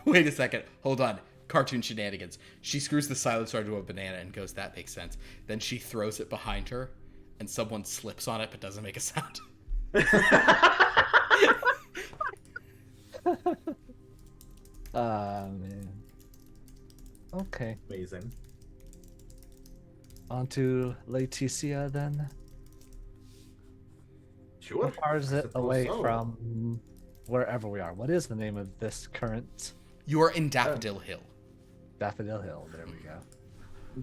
Wait a second. Hold on. cartoon shenanigans. She screws the silencer into a banana and goes, "That makes sense." Then she throws it behind her, and someone slips on it but doesn't make a sound. Man. Okay. Amazing. On to Laetitia then. Sure. How far is I it suppose away so. from wherever we are? What is the name of this current You are in Daffodil Hill. Daffodil Hill? There we go.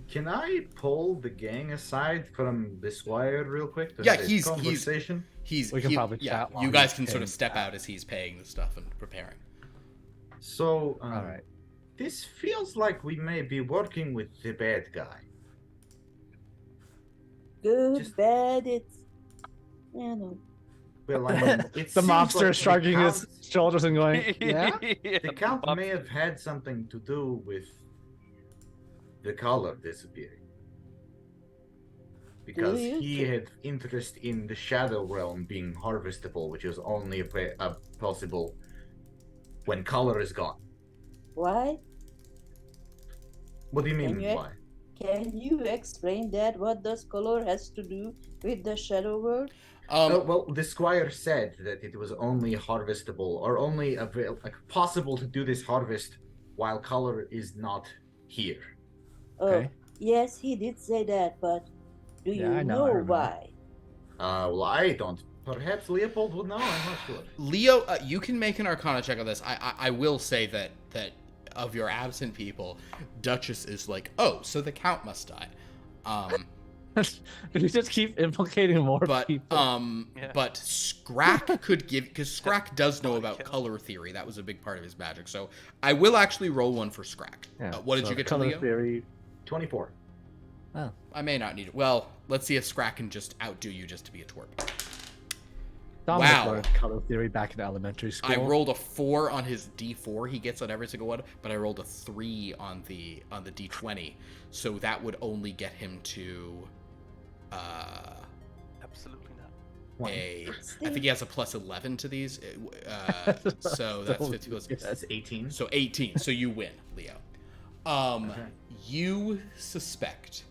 Can I pull the gang aside from the squire real quick? To Yeah, have a he's- conversation. We can probably chat while You guys he's can sort of paying step that. out as he's paying the stuff and preparing. So, All right. this feels like we may be working with the bad guy. Good, Just- bad, it's, you know. Well, I mean, it The seems mobster like is shrugging his shoulders and going, "Yeah." the count may have had something to do with the color disappearing. Because you he think? had interest in the shadow realm being harvestable, which is only possible when color is gone. Why? What do you mean, Can you- why? Can you explain that? What does color has to do with the shadow world? Well, the squire said that it was only harvestable, or only possible to do this harvest while color is not here. Okay. Yes, he did say that, but do Yeah, you I know, I know remember. why? Well, I don't. Perhaps Leopold would know. I'm not sure. Leo, you can make an Arcana check on this. I will say that of your absent people, Duchess is like, oh, so the Count must die. You just keep implicating more But people. Yeah. but Scrakk could give, because Scrakk does know Oh, about kill. color theory. That was a big part of his magic. So I will actually roll one for Scrakk. Yeah, What did so you get to, color Leo? theory. 24. I may not need it. Well, let's see if Scrakk can just outdo you just to be a twerp. Dominic Wow. learned color theory back in elementary school. I rolled a 4 on his D4. He gets on every single one, but I rolled a 3 on the D20. So that would only get him to Absolutely not. I think he has a plus 11 to these. So that's 50 plus. That's 18. So 18. So you win, Leo. Okay. You suspect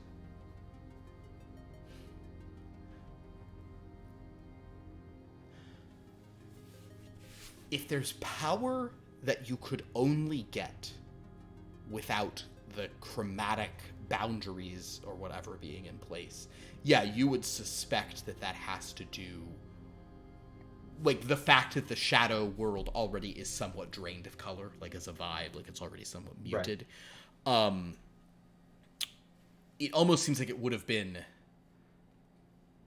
if there's power that you could only get without the chromatic boundaries or whatever being in place, yeah, you would suspect that has to do, like, the fact that the shadow world already is somewhat drained of color, like as a vibe, like it's already somewhat muted. It almost seems like it would have been,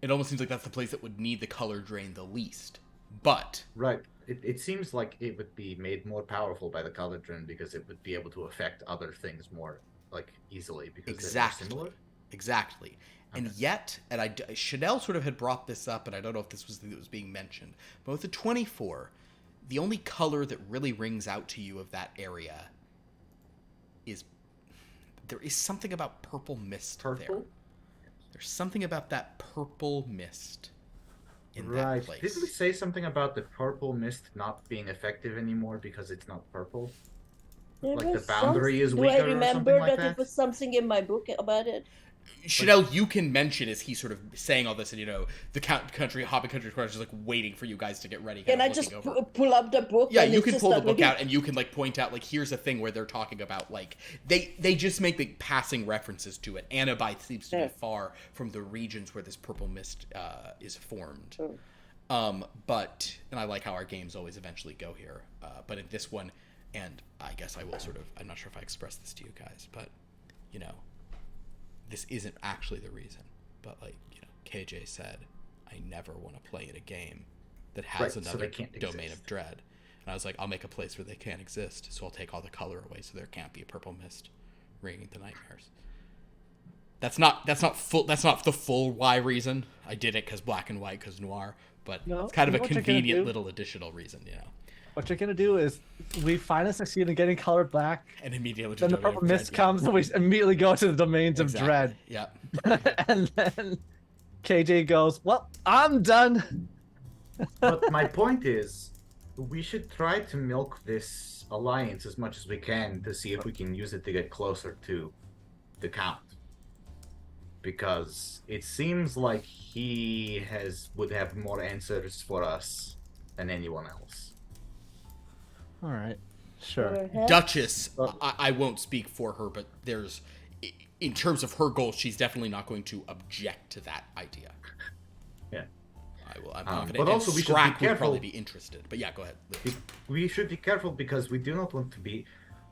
it almost seems like that's the place that would need the color drain the least. But Right. It seems like it would be made more powerful by the color drain because it would be able to affect other things more, like, easily because Exactly. they're more similar. Exactly. And yet, and Sha'Nehl sort of had brought this up, and I don't know if this was that was being mentioned, but with the 24, the only color that really rings out to you of that area is, there is something about purple mist there. Purple? There's something about that purple mist in Right. that place. Did we say something about the purple mist not being effective anymore because it's not purple? There Like the was boundary is do weaker I or remember something like that that? it was something in my book about it? Sha'Nehl, you can mention as he's sort of saying all this, and the Hopping Country Crush is like waiting for you guys to get ready. Can I looking just over. pull up the book? Yeah, and you it's can just pull the not book looking- out, and you can like point out like here's a thing where they're talking about like they just make the passing references to it. Anabai seems to Yeah. be far from the regions where this purple mist is formed. Oh. But and I like how our games always eventually go here. But in this one, and I guess I will sort of, I'm not sure if I expressed this to you guys, but this isn't actually the reason. But like KJ said, I never want to play in a game that has Right, so another they can't domain exist. of dread. And I was like, I'll make a place where they can't exist, so I'll take all the color away, so there can't be a purple mist ringing the nightmares. That's not the full why reason. I did it because black and white, because noir, but No, it's kind of you a know what you're gonna convenient do? little additional reason, What you're gonna do is we finally succeed in getting color black. And immediately, Then the domain of purple mist dread, comes, and we immediately go to the domains Exactly. of dread. Yeah. And then KJ goes, "Well, I'm done." But my point is, we should try to milk this alliance as much as we can to see if we can use it to get closer to the Count. Because it seems like he would have more answers for us than anyone else. All right, sure. Perhaps- Duchess, I won't speak for her, but in terms of her goals, she's definitely not going to object to that idea. Yeah. I'm confident. But also we should be Scrakk would careful. probably be interested. But yeah, go ahead. Lewis. We should be careful because we do not want to be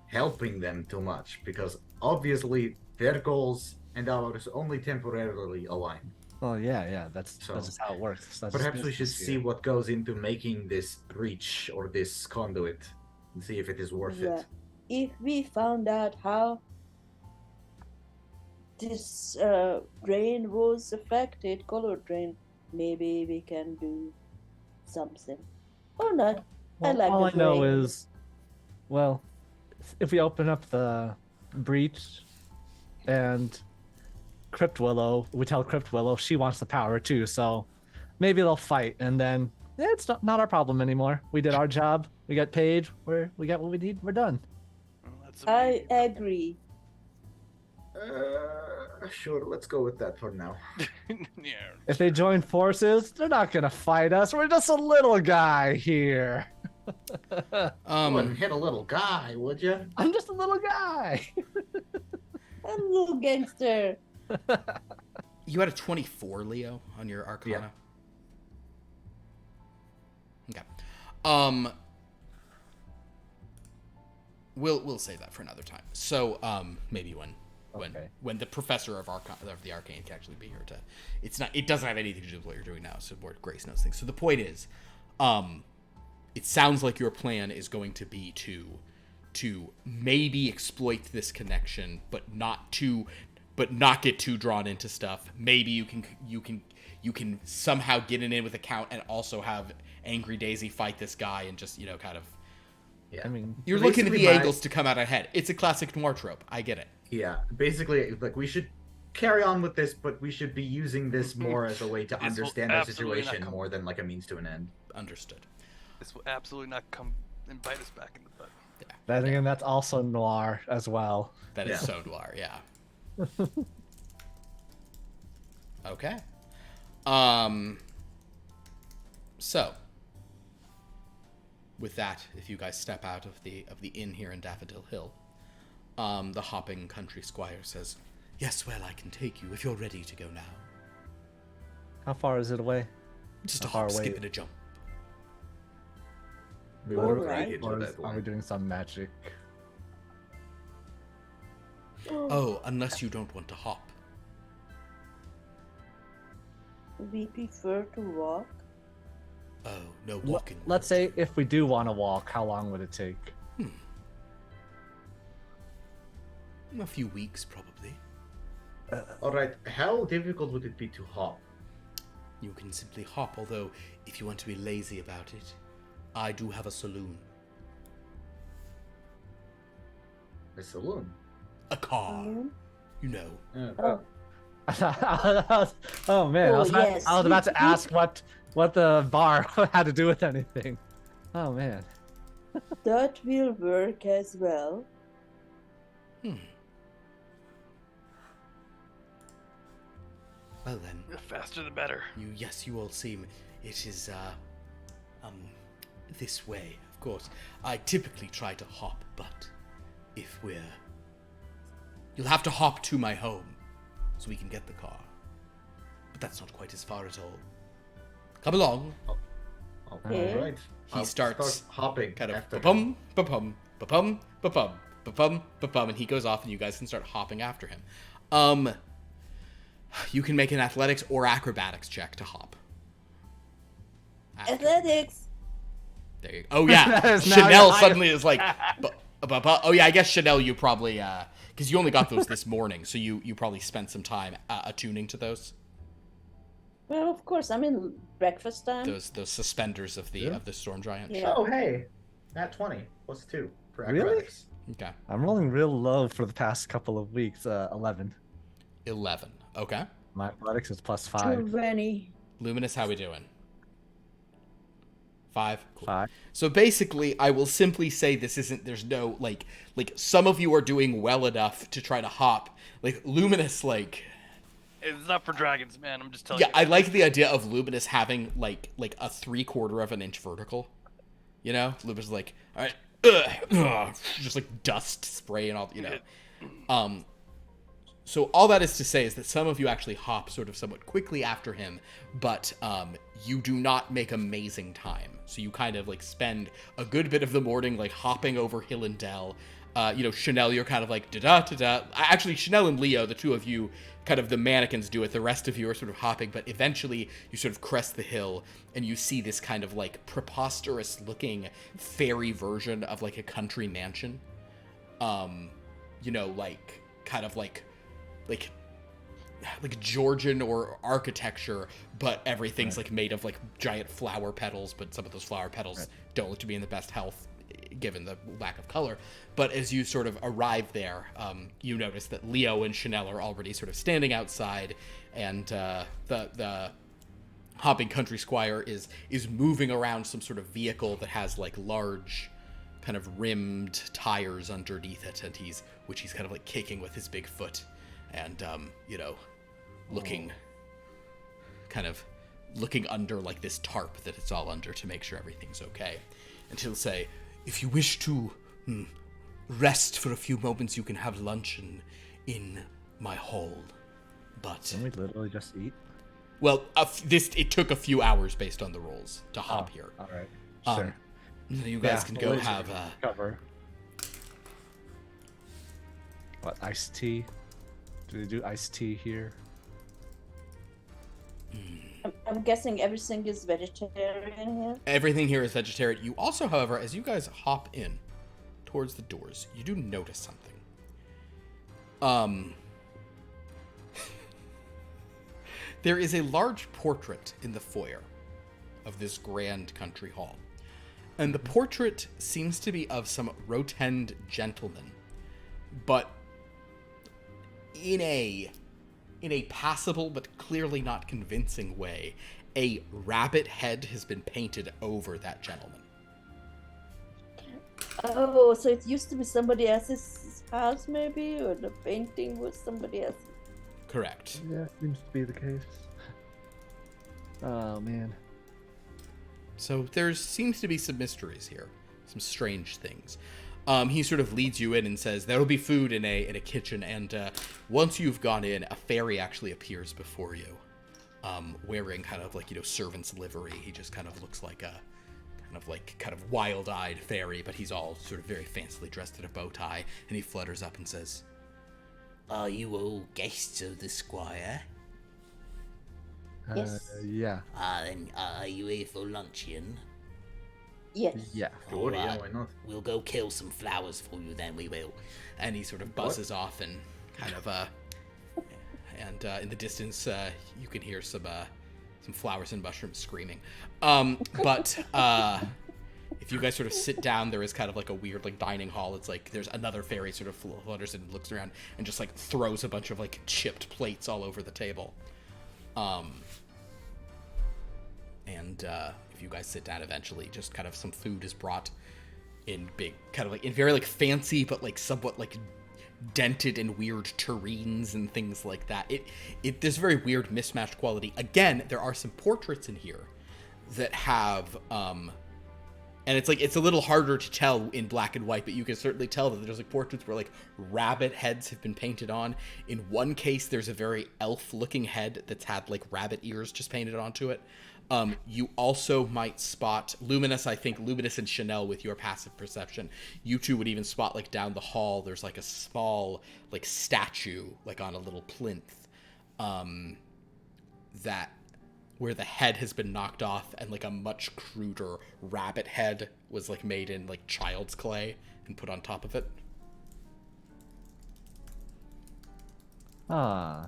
helping them too much, because obviously their goals and ours only temporarily align. Well, yeah, that's So, just how it works. That's Perhaps just we should business see here. what goes into making this breach or this conduit and see if it is worth Yeah. it. If we found out how this drain was affected, color drain, maybe we can do something. Or not. I Well, like all the I know drain. is, well, if we open up the breach and Crypt Willow, we tell Crypt Willow she wants the power too, so maybe they'll fight, and then it's not our problem anymore. We did our job. We got paid. We got what we need. We're done. Well, that's I amazing. agree. Sure, let's go with that for now. Yeah. If they join forces, they're not gonna fight us. We're just a little guy here. You wouldn't hit a little guy, would you? I'm just a little guy. I'm a little gangster. You had a 24, Leo, on your Arcana. Okay. We'll save that for another time. So maybe Okay. when the professor of the arcane can actually be here to, it doesn't have anything to do with what you're doing now. So more Grace knows things. So the point is, it sounds like your plan is going to be to maybe exploit this connection, but not get too drawn into stuff. Maybe you can somehow get it in with a Count and also have Angry Daisy fight this guy and just kind of. Yeah. I mean, You're looking at Basically, the angles to come out ahead. It's a classic noir trope. I get it. Yeah, basically, like, we should carry on with this, but we should be using this more as a way to This will understand our absolutely not situation come- more than like a means to an end. Understood. This will absolutely not come and bite us back in the butt. then again, that's also noir as well. That is Yeah. so noir, yeah. Okay. So with that, if you guys step out of the inn here in Daffodil Hill, the hopping country squire says, "Yes, well, I can take you if you're ready to go now. How far is it away? Just a How far hop, away? skip, and a jump." We All were- right. into or that are one. we doing some magic? Oh, unless you don't want to hop. We prefer to walk. Oh, no walking. Let's say if we do want to walk, how long would it take? A few weeks, probably. Alright, how difficult would it be to hop? You can simply hop, although if you want to be lazy about it, I do have a saloon. A saloon? A car, Mhm. you know. Oh, Oh man, Oh, I was yes. about to ask what the bar had to do with anything. Oh man. that will work as well. Well then, The faster the better. you all seem, it is, this way, of course. I typically try to hop, but if you'll have to hop to my home, so we can get the car. But that's not quite as far at all. Come along. Okay. Alright. He I'll starts start hopping Kind of after him. ba-pum, ba-pum, ba-pum, ba-pum, ba-pum, ba-pum, and he goes off and you guys can start hopping after him. You can make an athletics or acrobatics check to hop. After. Athletics. There you go. Oh yeah, That is not Sha'Nehl your suddenly is like, oh yeah, I guess Sha'Nehl, you probably, because you only got those this morning, so you probably spent some time attuning to those Well, of course. I mean, breakfast time. those suspenders of the storm giant. Yeah. Oh, hey! Nat 20 plus 2 for Really? acrobatics. Okay, I'm rolling real low for the past couple of weeks. 11. 11. Okay, My athletics is +5. 20. Luminus, how we doing? 5? Cool. 5. So basically, I will simply say this isn't, there's no, like, some of you are doing well enough to try to hop. Like, Luminus, like... It's not for dragons, man. I'm just telling Yeah, you. I like the idea of Luminus having, like a 3/4 of an inch vertical. You know? Luminus is like, all right, just like dust spray and all, you know. So all that is to say is that some of you actually hop sort of somewhat quickly after him, but you do not make amazing time. So you kind of like spend a good bit of the morning like hopping over hill and dell. You know, Sha'Nehl, you're kind of like da-da-da-da. Actually, Sha'Nehl and Leo, the two of you, kind of the mannequins do it. The rest of you are sort of hopping, but eventually you sort of crest the hill and you see this kind of like preposterous looking fairy version of like a country mansion. You know, like kind of like Georgian or architecture, but everything's like made of like giant flower petals, but some of those flower petals don't look to be in the best health given the lack of color. But as you sort of arrive there, you notice that Leo and Sha'Nehl are already sort of standing outside, and the hopping country squire is moving around some sort of vehicle that has like large kind of rimmed tires underneath it, and which he's kind of like kicking with his big foot. And, you know, looking under, like, this tarp that it's all under to make sure everything's okay. And he'll say, if you wish to rest for a few moments, you can have lunch in my hall. But... Can we literally just eat? Well, it took a few hours based on the rolls to hop here. All right. Sure. So you guys can go have... cover. What, iced tea? Do they do iced tea here? I'm guessing everything is vegetarian here. Everything here is vegetarian. You also, however, as you guys hop in towards the doors, you do notice something. There is a large portrait in the foyer of this grand country hall. And the portrait seems to be of some rotund gentleman, but in a passable but clearly not convincing way, a rabbit head has been painted over that gentleman. Oh, so it used to be somebody else's house, maybe, or the painting was somebody else. Correct. Yeah, seems to be the case. Oh man. So there seems to be some mysteries here, some strange things. He sort of leads you in and says, there'll be food in a kitchen, and once you've gone in, a fairy actually appears before you, wearing kind of like, you know, servant's livery. He just kind of looks like a kind of wild-eyed fairy, but he's all sort of very fancily dressed in a bow tie, and he flutters up and says, "Are you all guests of the squire?" Yes. Yeah. And are you here for luncheon? Yes. Yeah. Sure, yeah, why not? We'll go kill some flowers for you, then we will. And he sort of buzzes off and kind of and in the distance you can hear some flowers and mushrooms screaming. But if you guys sort of sit down, there is kind of like a weird like dining hall. It's like there's another fairy sort of flutters and looks around and just like throws a bunch of like chipped plates all over the table. And if you guys sit down eventually, just kind of some food is brought in big, kind of like in very like fancy, but like somewhat like dented and weird tureens and things like that. There's very weird mismatched quality. Again, there are some portraits in here that have, and it's like, it's a little harder to tell in black and white, but you can certainly tell that there's like portraits where like rabbit heads have been painted on. In one case, there's a very elf looking head that's had like rabbit ears just painted onto it. You also might spot Luminus, I think Luminus and Sha'Nehl, with your passive perception, you two would even spot like down the hall, there's like a small like statue like on a little plinth, that where the head has been knocked off and like a much cruder rabbit head was like made in like child's clay and put on top of it. Ah.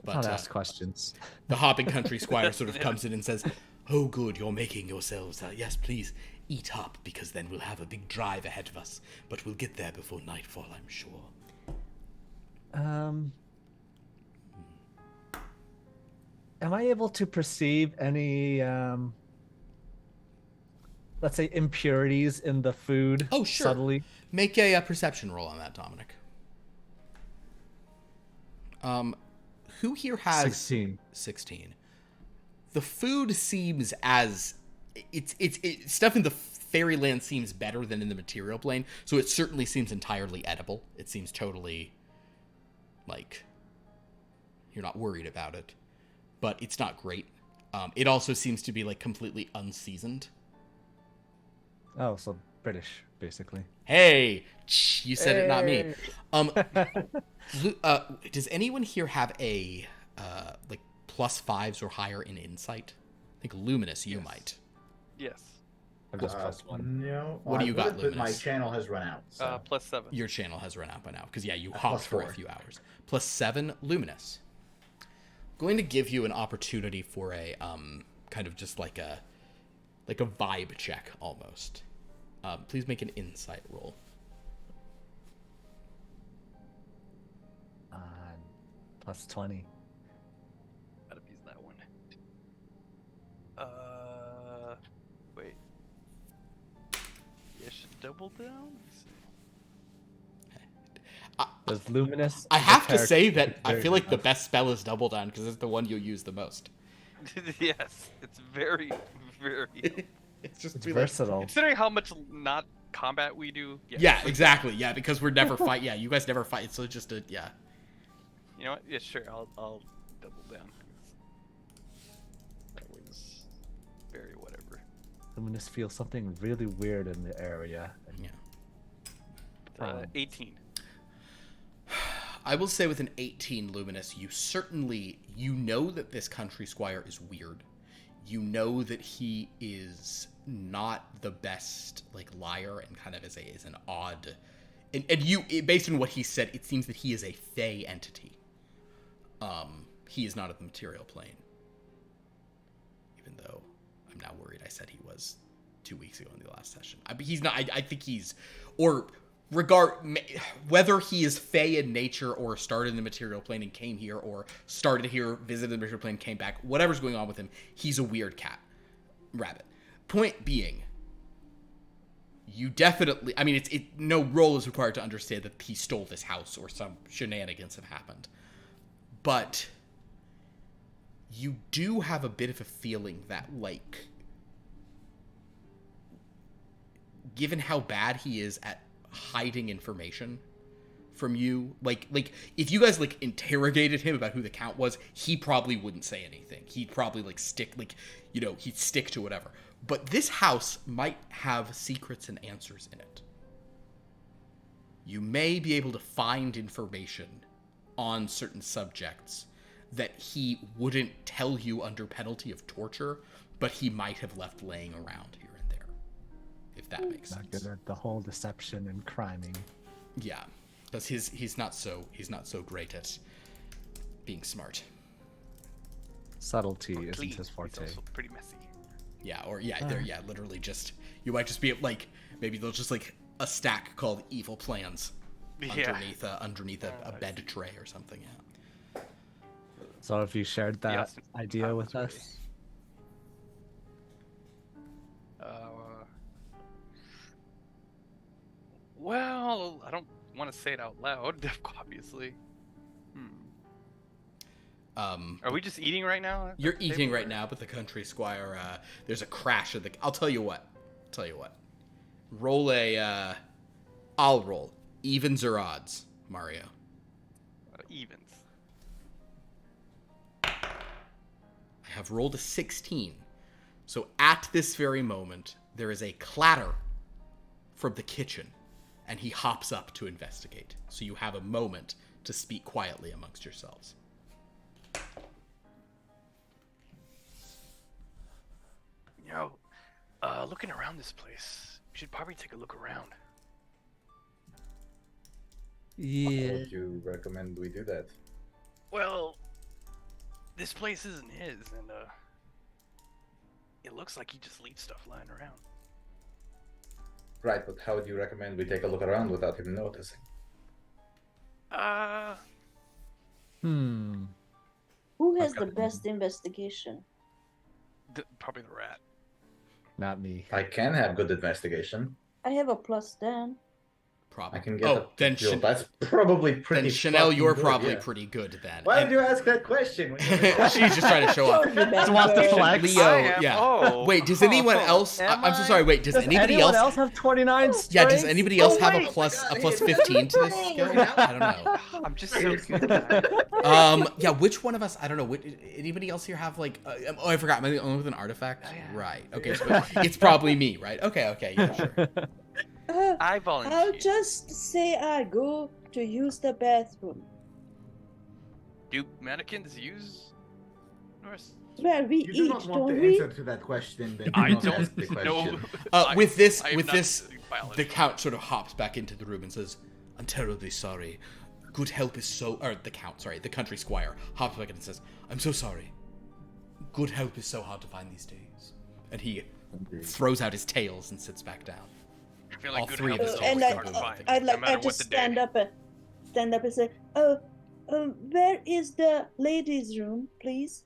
But I'll ask questions. The hopping country squire sort of comes in and says, "Oh, good, you're making yourselves. Yes, please eat up, because then we'll have a big drive ahead of us. But we'll get there before nightfall, I'm sure." am I able to perceive any, let's say, impurities in the food? Oh, sure. Subtly. Make a perception roll on that, Dominic. Who here has 16. 16. The food seems as it's stuff in the fairyland seems better than in the material plane, so it certainly seems entirely edible. It seems totally like you're not worried about it, but it's not great. It also seems to be like completely unseasoned. Oh, so British, basically. Hey, you said it, not me. Does anyone here have a like +5s or higher in insight? I think Luminus, you might. Yes. I'm just +1. No. What do you got, But my Luminus? channel has run out. So. +7. Your channel has run out by now because you hopped for a +4. few hours. +7, Luminus. Going to give you an opportunity for a kind of just like a vibe check almost. Please make an insight roll. +20. Gotta use that one. Wait. Yeah, I should double down. Does Luminous? I have to say character that I feel like the enough? best spell is Double Down because it's the one you'll use the most. Yes, it's very, very. It's just It's be like- versatile. Considering how much not combat we do. Yeah, exactly. Yeah, because we're never fight. Yeah, you guys never fight. So it's just a yeah. You know what? Yeah, sure. I'll double down. That was very whatever. Luminous feels something really weird in the area. Yeah. 18. I will say with an 18 Luminous, you know that this country squire is weird. You know that he is not the best like liar and kind of is an odd and based on what he said, it seems that he is a fey entity. He is not of the material plane. Even though I'm now worried I said he was 2 weeks ago in the last session. He's not I think he's whether he is fey in nature or started in the material plane and came here or started here, visited the material plane, came back, whatever's going on with him, he's a weird rabbit. Point being, you definitely, I mean, no role is required to understand that he stole this house or some shenanigans have happened. But you do have a bit of a feeling that, like, given how bad he is at hiding information from you, like if you guys like interrogated him about who the Count was, he probably wouldn't say anything. He'd probably he'd stick to whatever. But this house might have secrets and answers in it. You may be able to find information on certain subjects that he wouldn't tell you under penalty of torture, but he might have left laying around here and there. If that makes Not sense. good at the whole deception and criming. Yeah, because he's not so great at being smart. Subtlety Or isn't clean. his He's forte. also pretty messy. Yeah, or literally just you might just be like maybe they'll just like a stack called evil plans Yeah. underneath a I bed see. tray or something. Yeah. So have you shared that Yes, idea with that's us? Well, I don't want to say it out loud, obviously. Are we just eating right now? at You're the eating table, right or- now, but the country squire, there's a crash of the. I'll tell you what. Roll a. I'll roll evens or odds, Mario. Evens. I have rolled a 16. So at this very moment, there is a clatter from the kitchen, and he hops up to investigate. So you have a moment to speak quietly amongst yourselves. You know, looking around this place, we should probably take a look around. How Yeah. would you recommend we do that? Well, this place isn't his, and it looks like he just leaves stuff lying around. Right, but how would you recommend we take a look around without him noticing? Hmm. Who has Okay. the best investigation? Probably the rat. Not me. I can have good investigation. I have a +10. Probably. I can get Oh, up then to that's probably pretty. then Sha'Nehl, you're fucking good, probably yeah. pretty good then. Why And- did you ask that question? She's just trying to show off. Don't remember. wants to flex. Leo, I am- yeah. oh. Wait, does anyone else? Am I'm so I? sorry. Wait, does anybody anyone else? have 29 strength? Yeah, does anybody else have wait, a plus I got a plus it. 15 to this skill? I don't know. I'm just so good at it. Yeah, which one of us? I don't know. Anybody else here have like? Oh, I forgot. Am I the only with an artifact? Oh, yeah. Right. Okay, so it's probably me, right? Okay. Yeah, sure. I I'll volunteer. just say I go to use the bathroom. Do mannequins use Norse? Where we You do eat, not want don't the we? answer to that question. Then I do not don't ask the know. question. With this, I am with not this, studying biology. the count sort of hops back into the room and says, "I'm terribly sorry. Good help is so." Or the count, sorry, the country squire hops back in and says, "I'm so sorry. Good help is so hard to find these days." And he throws out his tails and sits back down. I feel like all good three of help us is don't always And hard to find, I'd no like matter I what just the stand day. up and say, "Oh, where is the ladies' room, please?"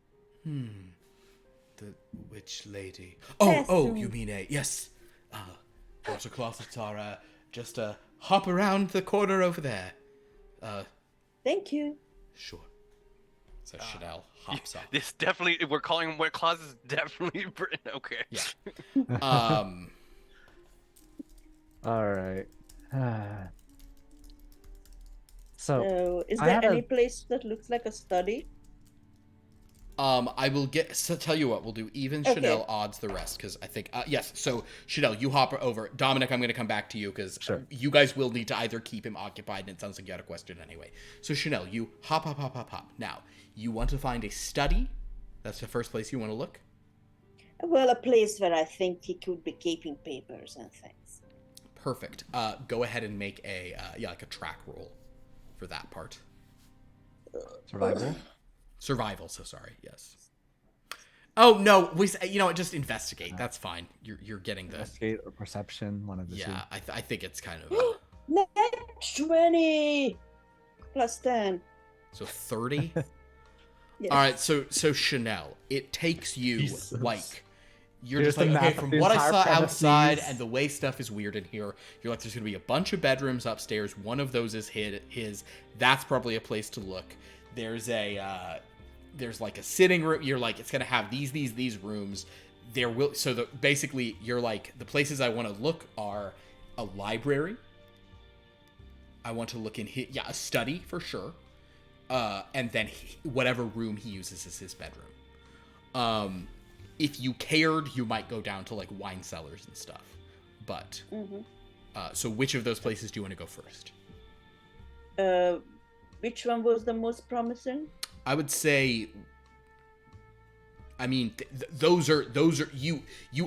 Which lady? Oh, Bathroom. you mean yes. Those closets are just hop around the corner over there. Thank you. Sure. So Sha'Nehl hops off. This definitely, we're calling them wet closets. Definitely Britain. Okay. Yeah. All right. So So, is I there had any a- place that looks like a study? I will tell you what, we'll do even Okay. Sha'Nehl odds the rest, because I think, yes, so Sha'Nehl, you hop over. Dominic, I'm going to come back to you, because Sure. you guys will need to either keep him occupied, and it sounds like you had a question anyway. So Sha'Nehl, you hop. Now, you want to find a study? That's the first place you want to look? Well, a place where I think he could be keeping papers and things. Perfect. Go ahead and make a, like a track roll for that part. survival. Survival, so sorry, yes. Oh, no, just investigate. That's fine. You're getting the... Investigate or perception, one of the two. Yeah, I think it's kind of... Net 20 plus 10. So 30? Yes. All right, so Sha'Nehl, it takes you, Jesus. like... You're Here's just like, the okay, map of from the what I entire saw premises. outside and the way stuff is weird in here, you're like, there's going to be a bunch of bedrooms upstairs. One of those is his. That's probably a place to look. There's like a sitting room. You're like, it's going to have these rooms. Basically, you're like, the places I want to look are a library. I want to look in a study for sure. And then whatever room he uses as his bedroom. If you cared, you might go down to like wine cellars and stuff. But so which of those places do you want to go first? Which one was the most promising? I would say. I mean, those are you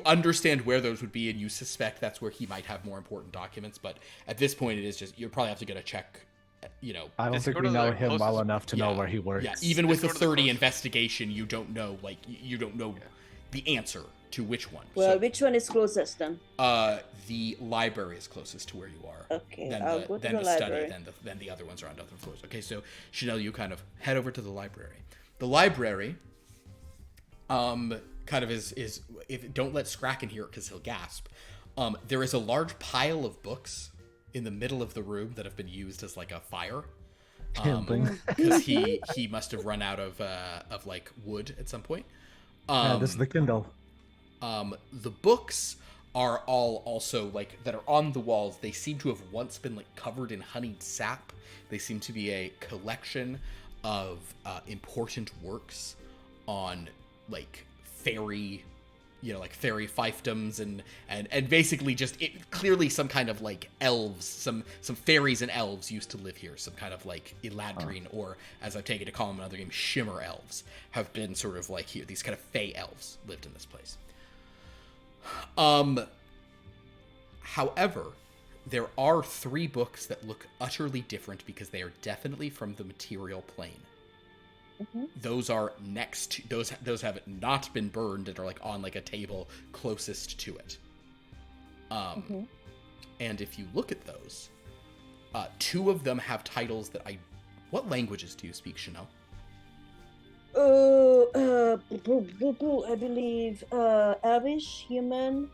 understand where those would be, and you suspect that's where he might have more important documents. But at this point, it is just you probably have to get a check. I don't Does he think go we to know the him well closest- enough to know where he works. Yeah, even with the Let's go to the 30 closest- investigation, you don't know the answer to which one. Well, So, which one is closest then? the library is closest to where you are. Okay, Then I'll the, go to then the the library. study, then the other ones are on other floors. Okay, so Sha'Nehl, you kind of head over to the library. The library, kind of is if don't let Scrakk in here because he'll gasp. There is a large pile of books in the middle of the room that have been used as like a fire. Kindling. Because he must have run out of like wood at some point. This is the Kindle. The books are all also like that are on the walls. They seem to have once been like covered in honeyed sap. They seem to be a collection of important works on like fairy, like fairy fiefdoms and basically just clearly some kind of like elves, some fairies and elves used to live here. Some kind of like Eladrine or as I've taken to call them in another game, shimmer elves have been sort of like here. These kind of fey elves lived in this place. However, there are 3 books that look utterly different because they are definitely from the material plane. Those are next to those have not been burned and are like on like a table closest to it. And if you look at those, 2 of them have titles that what languages do you speak, Sha'Nehl? I believe Elvish, human,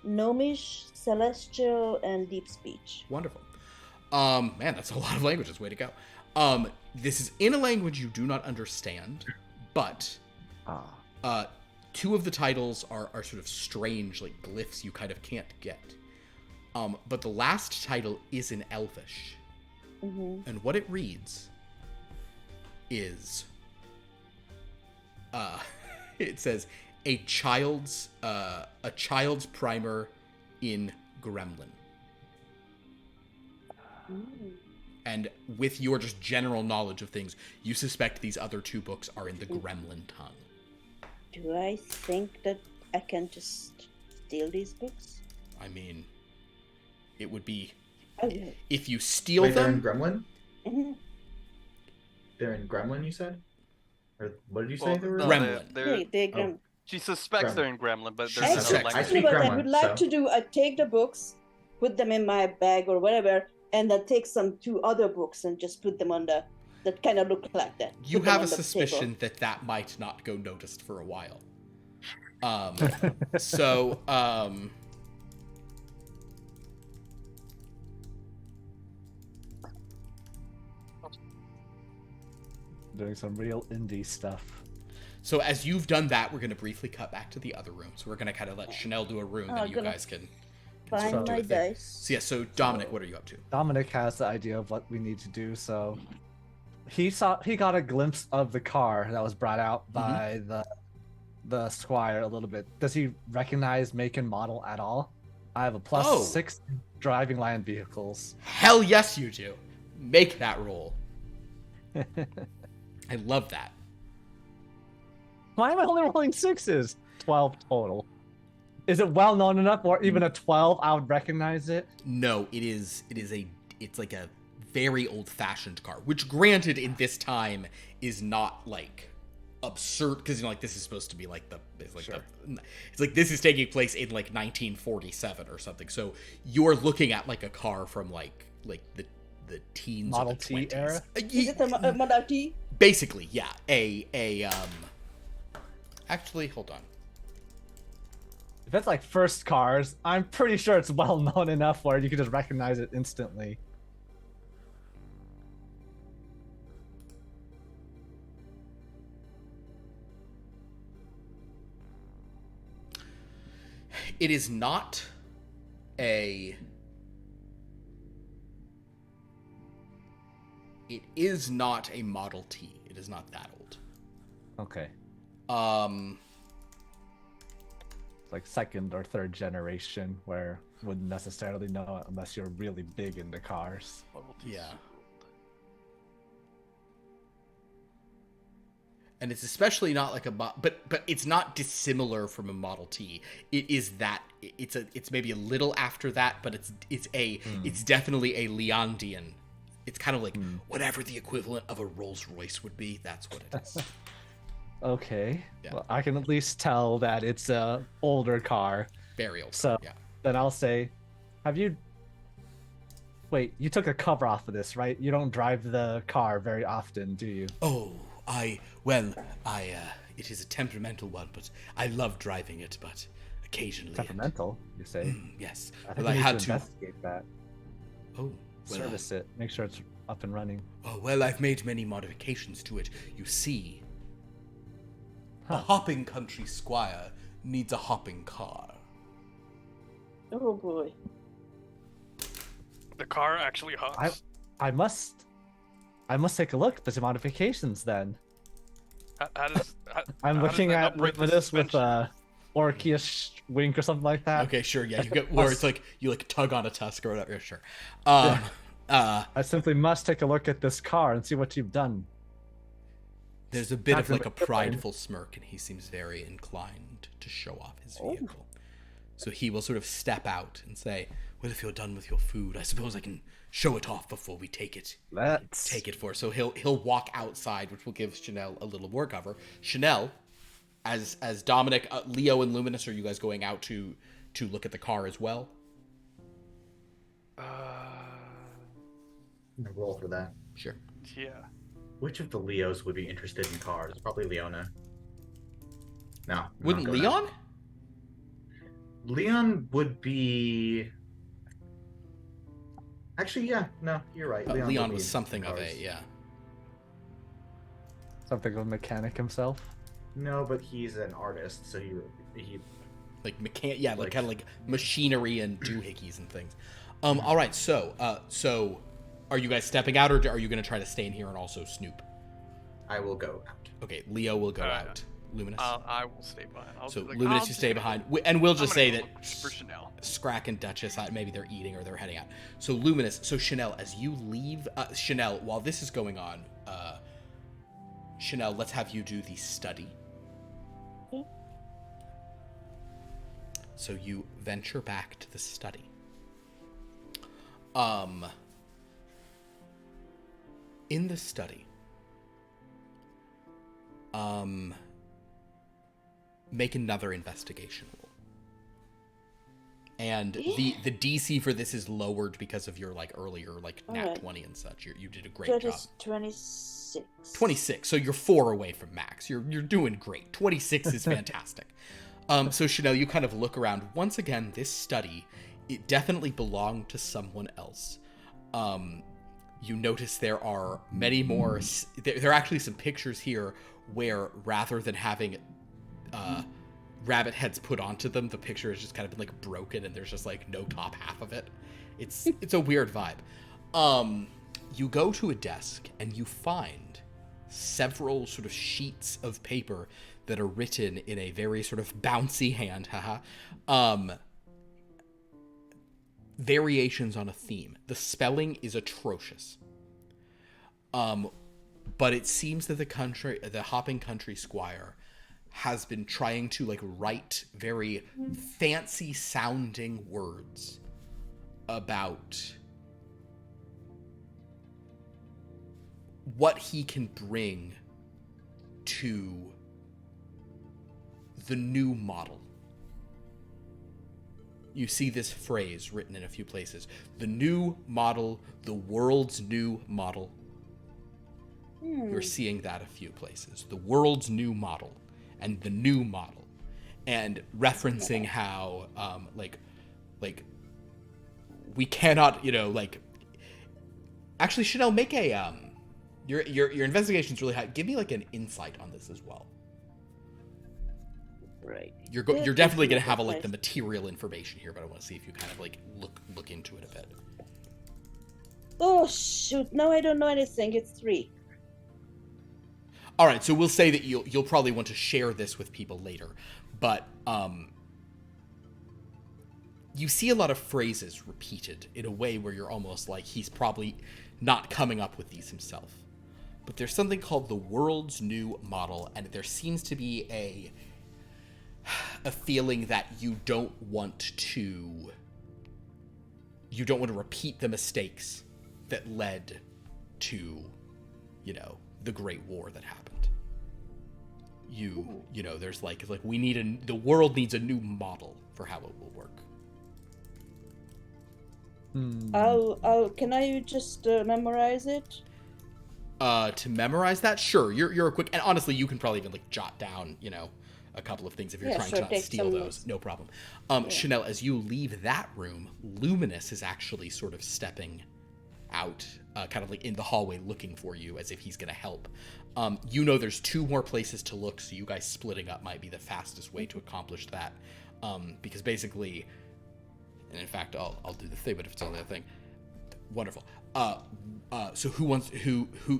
Gnomish, Celestial, and Deep Speech. Wonderful. Man, that's a lot of languages. Way to go. This is in a language you do not understand, but two of the titles are sort of strange, like glyphs you kind of can't get. But the last title is in Elvish. Mm-hmm. And what it reads is, it says, a child's primer in Gremlin. And with your just general knowledge of things, you suspect these other two books are in the Gremlin tongue. Do I think that I can just steal these books? I mean, it would be... Okay. If you steal Wait, they're them... in Gremlin? Mm-hmm. They're in Gremlin, you said? Or what did you say Well, they were? no, Gremlin. They're Oh. She suspects Gremlin. they're in Gremlin, but She there's suspects. another I language. speak What I Gremlin, would like so- to do, I take the books, put them in my bag or whatever, and then take some two other books and just put them on that kind of look like that. You Put them have a on the suspicion table. that might not go noticed for a while. Doing some real indie stuff. So as you've done that, we're going to briefly cut back to the other room. So we're going to kind of let Sha'Nehl do a room, Oh, and you gonna guys can Find sort of do my a thing. dice. So yeah, so Dominic, what are you up to? Dominic has the idea of what we need to do, so he got a glimpse of the car that was brought out by the squire a little bit. Does he recognize make and model at all? I have a plus Oh. 6 driving land vehicles. Hell yes, you do. Make that roll. I love that. Why am I only rolling 6s? 12 total. Is it well known enough, or even a 12 I would recognize it? No, it's like a very old-fashioned car, which granted in this time is not like absurd, because like this is supposed to be like it's like this is taking place in like 1947 or something. So you're looking at like a car from like the teens Model or the T 20s. era? Is it a Model T? Basically, yeah. Actually, hold on. If it's like first cars, I'm pretty sure it's well known enough where you can just recognize it instantly. It is not a... It is not a Model T. It is not that old. Okay. Um, Like second or third generation, where wouldn't necessarily know it unless you're really big into cars. yeah. And it's especially not like but it's not dissimilar from a Model T. It is that it's maybe a little after that, but it's definitely a Leondian. It's kind of like whatever the equivalent of a Rolls Royce would be. That's what it is. Okay. Yeah. Well, I can at least tell that it's a older car. Very old. So yeah. then I'll say, wait, you took a cover off of this, right? You don't drive the car very often, do you? Oh, it is a temperamental one, but I love driving it, but occasionally. Temperamental, you say? Yes. I think Well, I we need had to to. investigate that. Oh, well, Service it. Make sure it's up and running. Oh, well, I've made many modifications to it. You see, a Huh. hopping country squire needs a hopping car. Oh boy. The car actually hops. I must take a look at the modifications then. How does? I'm how does looking that at not break the this with suspension? Orcish wink or something like that. Okay, sure, yeah, you get where it's like you like tug on a tusk or whatever. Sure. I simply must take a look at this car and see what you've done. There's a bit Not of like a gonna- prideful smirk, and he seems very inclined to show off his vehicle. So he will sort of step out and say, "Well, if you're done with your food, I suppose I can show it off before we take it for." So he'll walk outside, which will give Sha'Nehl a little more cover. Sha'Nehl, as Dominic, Leo, and Luminus, are you guys going out to look at the car as well? I'm gonna roll for that. Sure. Yeah. Which of the Leos would be interested in cars? Probably Leona. No. Wouldn't not gonna. Leon? Leon would be. Actually, yeah. No, you're right. Leon, Leon would be was interested something in of cars. a, yeah. Something of a mechanic himself. No, but he's an artist, so he Like kind of like machinery and doohickeys and things. Mm-hmm. All right, so are you guys stepping out, or are you going to try to stay in here and also snoop? I will go out. Okay, Leo will go out. Luminus. I will stay behind. So I'll Luminus, you just stay gonna behind, go- and we'll I'm just gonna say go that look for Sha'Nehl. Scrakk and Duchess, maybe they're eating or they're heading out. So Luminus, so Sha'Nehl, as you leave, Sha'Nehl, while this is going on, Sha'Nehl, let's have you do the study. Okay. So you venture back to the study. In the study, make another investigation roll. And the DC for this is lowered because of your earlier nat Alright. 20 and such. You did a great So it job. is 26. 26. So you're 4 away from max. You're doing great. 26 is fantastic. So Sha'Nehl, you kind of look around. Once again, this study, it definitely belonged to someone else. You notice there are many more. There are actually some pictures here where rather than having rabbit heads put onto them, the picture has just kind of been broken and there's just no top half of it. It's a weird vibe. You go to a desk and you find several sort of sheets of paper that are written in a very sort of bouncy hand, variations on a theme. The spelling is atrocious. But it seems that the Hopping Country Squire has been trying to write very fancy sounding words about what he can bring to the new model. You see this phrase written in a few places. The new model, the world's new model. You're seeing that a few places. The world's new model and the new model. And referencing how, we cannot, actually, Sha'Nehl, make a, your investigation's really high. Give me an insight on this as well. Right. You're definitely going to have the material information here, but I want to see if you kind of look into it a bit. Oh shoot! No, I don't know anything. It's 3. All right, so we'll say that you'll probably want to share this with people later, but you see a lot of phrases repeated in a way where you're almost he's probably not coming up with these himself. But there's something called the world's new model, and there seems to be a feeling that you don't want to repeat the mistakes that led to, the Great War that happened. There's we need the world needs a new model for how it will work. Can I just memorize it? To memorize that, sure. You're a quick, and honestly, you can probably even jot down, a couple of things if you're trying to not steal those. No problem. Sha'Nehl, as you leave that room, Luminus is actually sort of stepping out, kind of in the hallway looking for you as if he's going to help. There's 2 more places to look, so you guys splitting up might be the fastest way to accomplish that. Because basically, and in fact, I'll do the thing, but if it's only a thing, wonderful. So so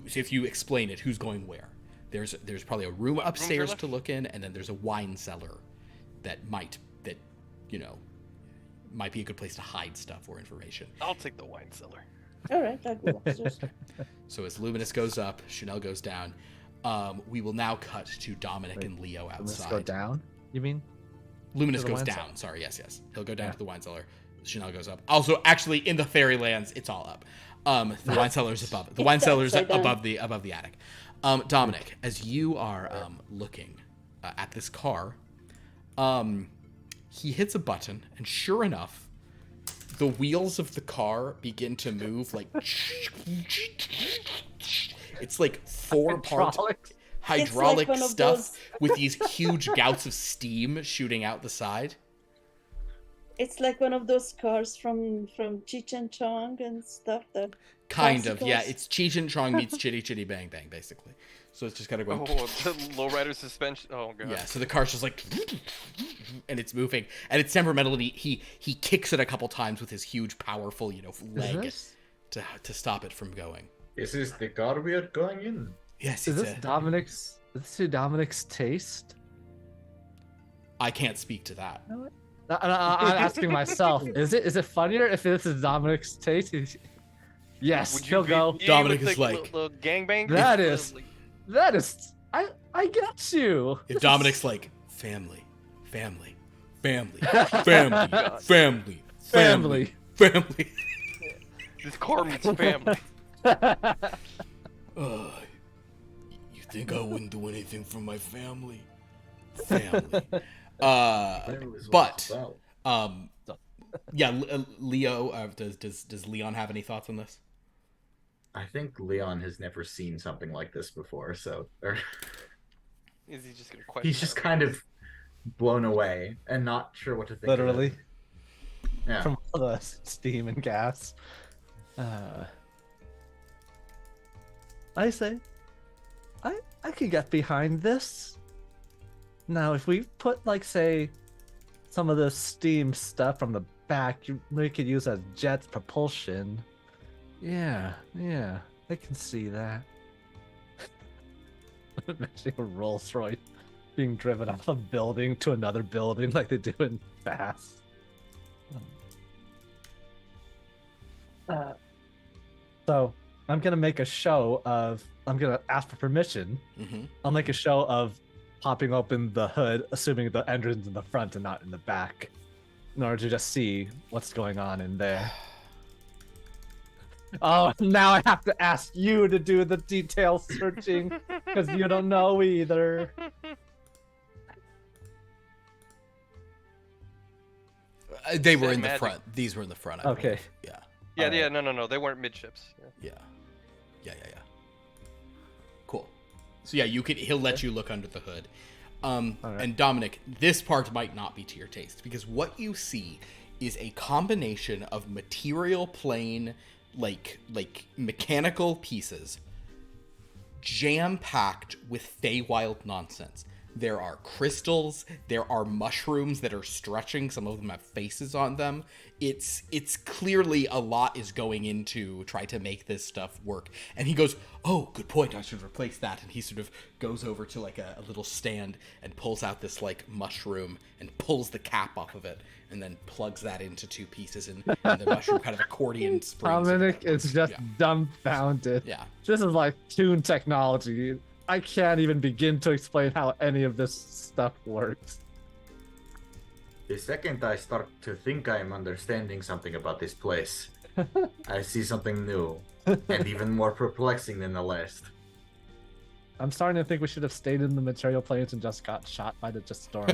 if you explain it, who's going where? There's probably a room upstairs to look in, and then there's a wine cellar that might be a good place to hide stuff or information. I'll take the wine cellar. All right, I'll go upstairs. So as Luminus goes up, Sha'Nehl goes down. We will now cut to Dominic and Leo outside. Let's go down, you mean? Luminus goes down. Sorry, yes. He'll go down to the wine cellar. Sha'Nehl goes up. Also, actually, in the Fairylands, it's all up. The wine cellar's above. The wine cellar's above the attic. Dominic, as you are looking at this car, he hits a button, and sure enough, the wheels of the car begin to move It's like 4-part hydraulic one of stuff those- with these huge gouts of steam shooting out the side. It's like one of those cars from Cheech and Chong and stuff. That Kind of, yeah. bicycles. It's Cheech and Chong meets Chitty Chitty Bang Bang, basically. So it's just kind of going. Oh, the lowrider suspension. Oh god. Yeah, so the car's just like, and it's moving, and it's temperamental. And he kicks it a couple times with his huge, powerful, leg this- to stop it from going. Is this the car we are going in? Yes, Is it's this Dominic's? Is this to Dominic's taste? I can't speak to that. I'm asking myself. Is it funnier if this is Dominic's taste? Yes, Would you he'll go. be Dominic with, is like, like- little gangbang? That is- That is. I get you. If Dominic's like family, family, family, family, family, family, family. This car meets family. You think I wouldn't do anything for my family? Family. That was what But it's about. yeah, Leo. Does Leon have any thoughts on this? I think Leon has never seen something like this before, so Is he just gonna question? he's just kind of blown away and not sure what to think. of it. Literally Yeah. from all the steam and gas. I say, I could get behind this. Now, if we put like say some of the steam stuff from the back, we could use as jet propulsion. Yeah, I can see that. Imagining a Rolls Royce being driven off a building to another building like they do in Fast. So I'm gonna make a show of. I'm gonna ask for permission. Mm-hmm. I'll make a show of popping open the hood, assuming the engine's in the front and not in the back, in order to just see what's going on in there. Oh, now I have to ask you to do the detail searching because you don't know either. They were Say in the magic. front. These were in the front. I Okay. believe. Yeah. Yeah, Alright. yeah, no, they weren't midships. Yeah. Yeah. Cool. So yeah, he'll let you look under the hood. Alright. And Dominic, this part might not be to your taste because what you see is a combination of material plane, like mechanical pieces, jam-packed with Feywild nonsense. There are crystals, there are mushrooms that are stretching, some of them have faces on them. It's clearly a lot is going into try to make this stuff work. And he goes, "Oh, good point, I should replace that." And he sort of goes over to like a little stand and pulls out this like mushroom and pulls the cap off of it and then plugs that into two pieces and the mushroom kind of accordion springs. Dominic is just Yeah. dumbfounded. Yeah. This is like Toon technology. I can't even begin to explain how any of this stuff works. The second I start to think I'm understanding something about this place, I see something new and even more perplexing than the last. I'm starting to think we should have stayed in the material planes and just got shot by the just storm.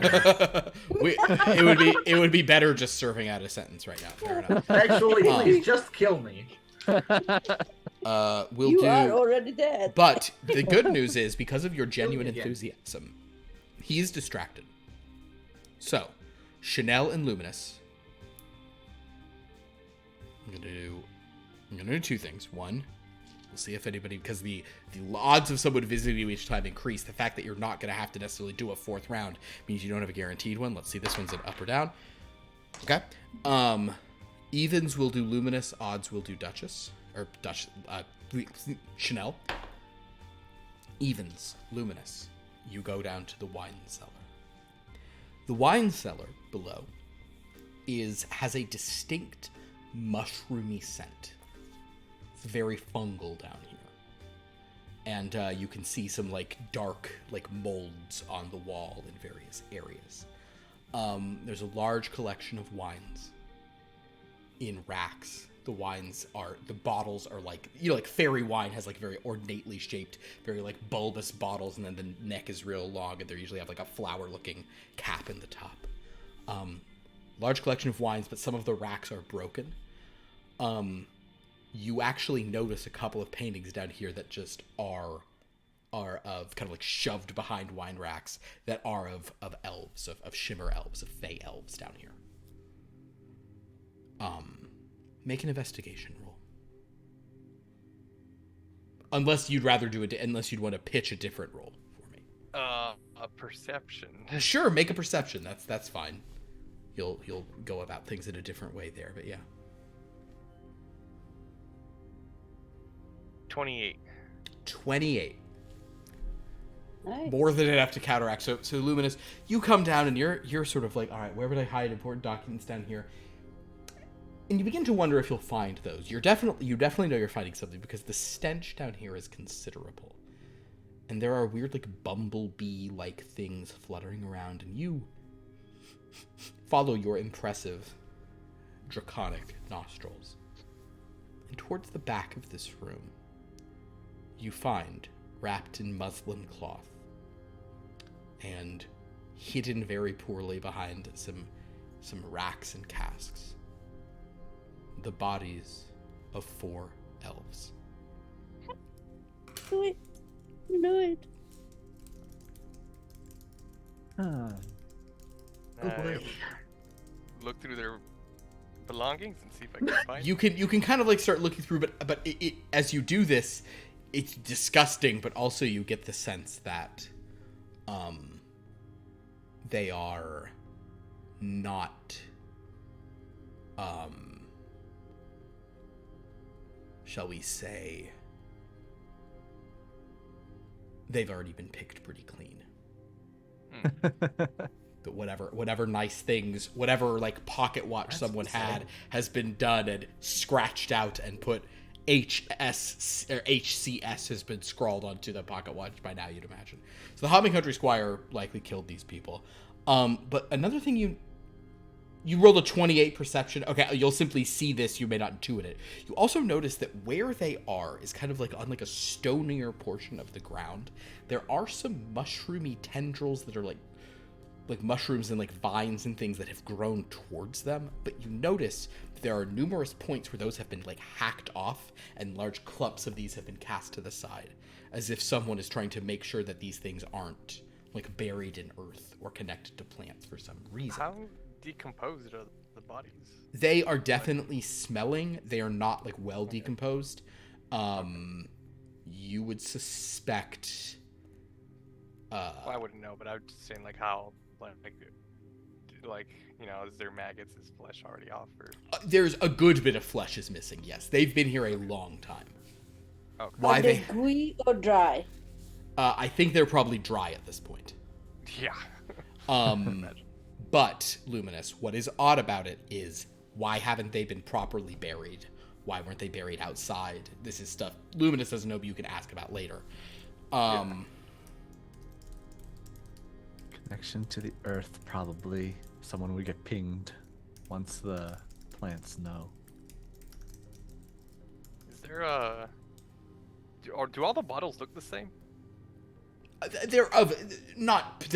It would be better just serving out a sentence right now. Fair enough. Actually, please just kill me. We'll You do. are already dead. But the good news is, because of your genuine Again. enthusiasm, he's distracted. So, Sha'Nehl and Luminus. I'm gonna do two things. One, we'll see if anybody, because the odds of someone visiting you each time increase. The fact that you're not gonna have to necessarily do a fourth round means you don't have a guaranteed one. Let's see, this one's an up or down. Okay. Evens will do Luminus. Odds will do Duchess. Or Sha'Nehl. Evens, Luminus. You go down to the wine cellar. The wine cellar below has a distinct mushroomy scent. It's very fungal down here. And you can see some like dark like molds on the wall in various areas. There's a large collection of wines in racks. The bottles are like, like fairy wine has like very ornately shaped, very like bulbous bottles, and then the neck is real long, and they usually have like a flower looking cap in the top. Large collection of wines, but some of the racks are broken. you actually notice a couple of paintings down here that just are of kind of like shoved behind wine racks that are of elves, of shimmer elves, of fey elves down here. Make an investigation roll. Unless you'd rather do it, unless you'd want to pitch a different roll for me. A perception. Sure, make a perception. That's fine. You'll go about things in a different way there, but yeah. 28. 28. Nice. More than enough to counteract. So Luminus, you come down and you're sort of like, all right, where would I hide important documents down here? And you begin to wonder if you'll find those. You definitely know you're finding something because the stench down here is considerable. And there are weird, like, bumblebee-like things fluttering around, and you follow your impressive, draconic nostrils. And towards the back of this room, you find, wrapped in muslin cloth, and hidden very poorly behind some racks and casks, the bodies of 4 elves. Do it. Do it. Huh. Look through their belongings and see if I can find. You can kind of like start looking through, but it as you do this, it's disgusting. But also you get the sense that, they are not, shall we say, they've already been picked pretty clean. But whatever nice things, whatever like pocket watch someone had has been done and scratched out and put HS or HCS has been scrawled onto the pocket watch by now, you'd imagine. So the Hobbing Country Squire likely killed these people. But another thing you rolled a 28 perception. Okay, you'll simply see this. You may not intuit it. You also notice that where they are is kind of like on like a stonier portion of the ground. There are some mushroomy tendrils that are like mushrooms and like vines and things that have grown towards them. But you notice there are numerous points where those have been like hacked off and large clumps of these have been cast to the side, as if someone is trying to make sure that these things aren't like buried in earth or connected to plants for some reason. How decomposed are the bodies? They are definitely smelling. They are not like well decomposed. You would suspect. Well, I wouldn't know, but I was just saying like how like you know, is there maggots? Is flesh already off? Or there's a good bit of flesh is missing. Yes, they've been here a long time. okay. Why Are they gooey or dry? I think they're probably dry at this point. Yeah. But Luminus, what is odd about it is why haven't they been properly buried? Why weren't they buried outside? This is stuff Luminus doesn't know, but you can ask about later. Connection to the earth, probably. Someone would get pinged once the plants know. Is there do all the bottles look the same? They're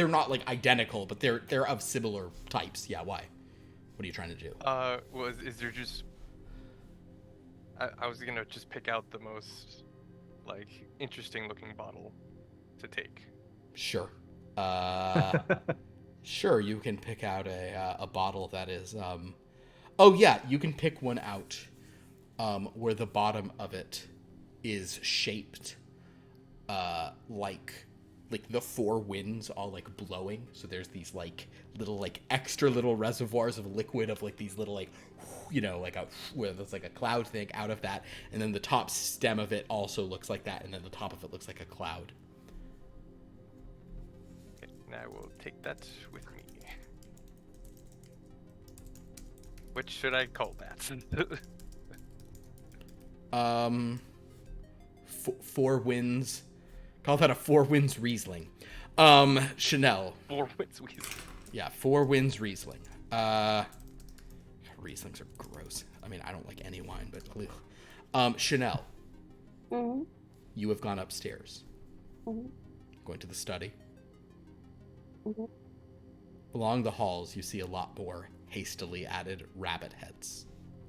not like identical, but they're of similar types. Yeah, why? What are you trying to do? Well, is there just? I was gonna just pick out the most like interesting looking bottle to take. Sure. Sure, you can pick out a bottle that is oh yeah, you can pick one out where the bottom of it is shaped like the 4 winds all like blowing. So there's these like little like extra little reservoirs of liquid of like these little like, you know, like a where there's like a cloud thing out of that, and then the top stem of it also looks like that, and then the top of it looks like a cloud. And I will take that with me. Which should I call that? 4 winds. Call that a 4 winds Riesling. Sha'Nehl. 4 winds Riesling. Yeah, 4 winds Riesling. Rieslings are gross. I mean, I don't like any wine, but Sha'Nehl. Mm-hmm. You have gone upstairs. Mm-hmm. Going to the study. Mm-hmm. Along the halls, you see a lot more hastily added rabbit heads.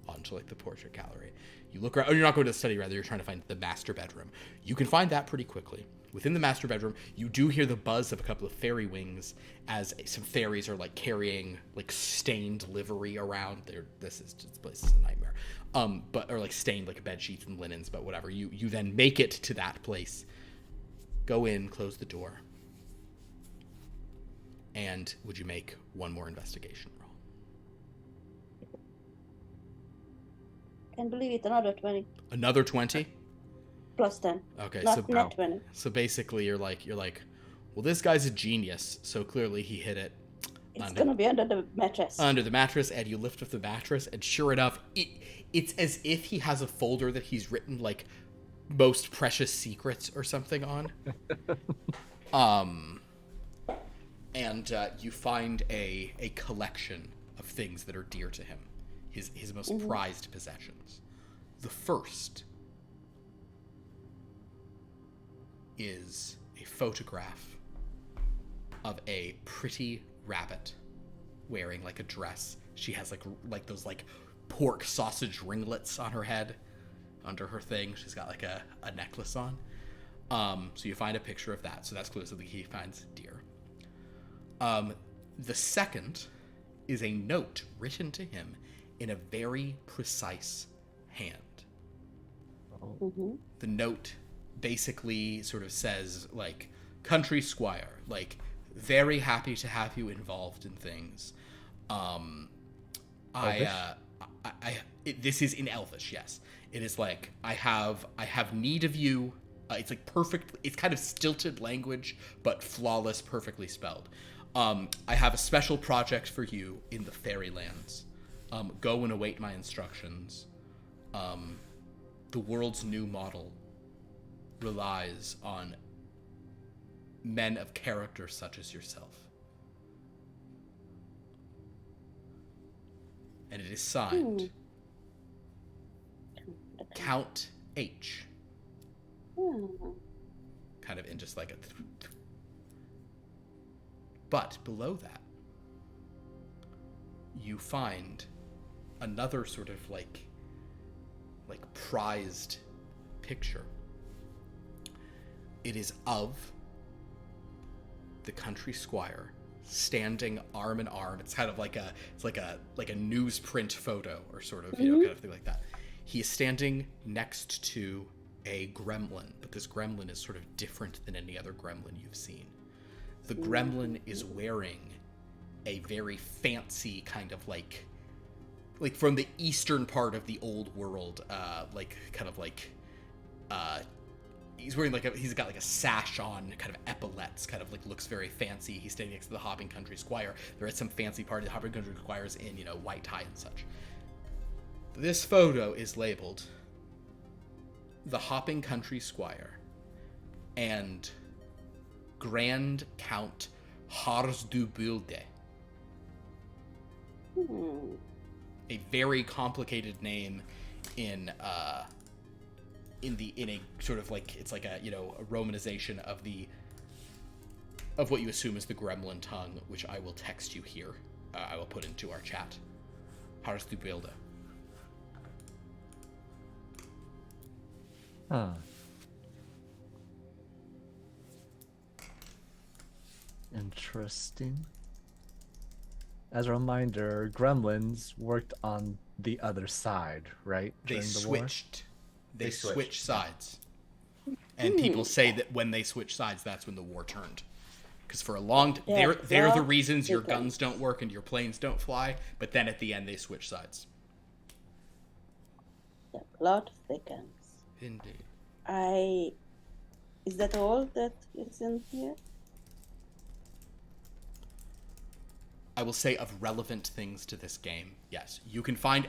onto like the portrait gallery. You look around. Oh, you're not going to the study, rather. You're trying to find the master bedroom. You can find that pretty quickly. Within the master bedroom, you do hear the buzz of a couple of fairy wings as some fairies are like carrying like stained livery around. This place is a nightmare. Or like stained like bed sheets and linens, but whatever. You then make it to that place. Go in, close the door. And would you make one more investigation roll? Can't believe it, another 20. Another 20? Plus 10. Okay, Not 20. So basically you're like, well, this guy's a genius, so clearly he hit it. It's gonna be under the mattress. Under the mattress, and you lift up the mattress, and sure enough, it's as if he has a folder that he's written like most precious secrets or something on. And you find a collection of things that are dear to him, his most prized possessions. The first is a photograph of a pretty rabbit wearing like a dress. She has like those like pork sausage ringlets on her head under her thing. She's got like a necklace on. So you find a picture of that. So that's clearly something he finds dear. The second is a note written to him in a very precise hand. The note basically sort of says like, country squire, like, very happy to have you involved in things. This is in Elvish, yes. It is like, I have need of you. It's like perfect. It's kind of stilted language, but flawless, perfectly spelled. I have a special project for you in the Fairylands. Go and await my instructions. The world's new model relies on men of character such as yourself. And it is signed Count H. Kind of in just like a... But below that, you find another sort of like prized picture. It is of the country squire standing arm in arm. It's kind of like a newsprint photo or sort of, kind of thing like that. He is standing next to a gremlin, but this gremlin is sort of different than any other gremlin you've seen. The gremlin is wearing a very fancy kind of like from the eastern part of the old world, he's wearing he's got like a sash on, kind of epaulets, kind of like looks very fancy. He's standing next to the hopping country squire. There is some fancy part of the hopping country squires in, white tie and such. This photo is labeled the hopping country squire and Grand Count Harsdubilde. A very complicated name in a sort of like, it's like a romanization of what you assume is the gremlin tongue, which I will text you here. I will put into our chat. Harsdubilde. Huh. Interesting. As a reminder, gremlins worked on the other side, right? They during the war? switched. They switched sides. And people say that when they switch sides, that's when the war turned. Because for a long time, they're the reasons your guns don't work and your planes don't fly, but then at the end they switch sides. The plot thickens. Indeed. Is that all that is in here? I will say of relevant things to this game, yes. You can find,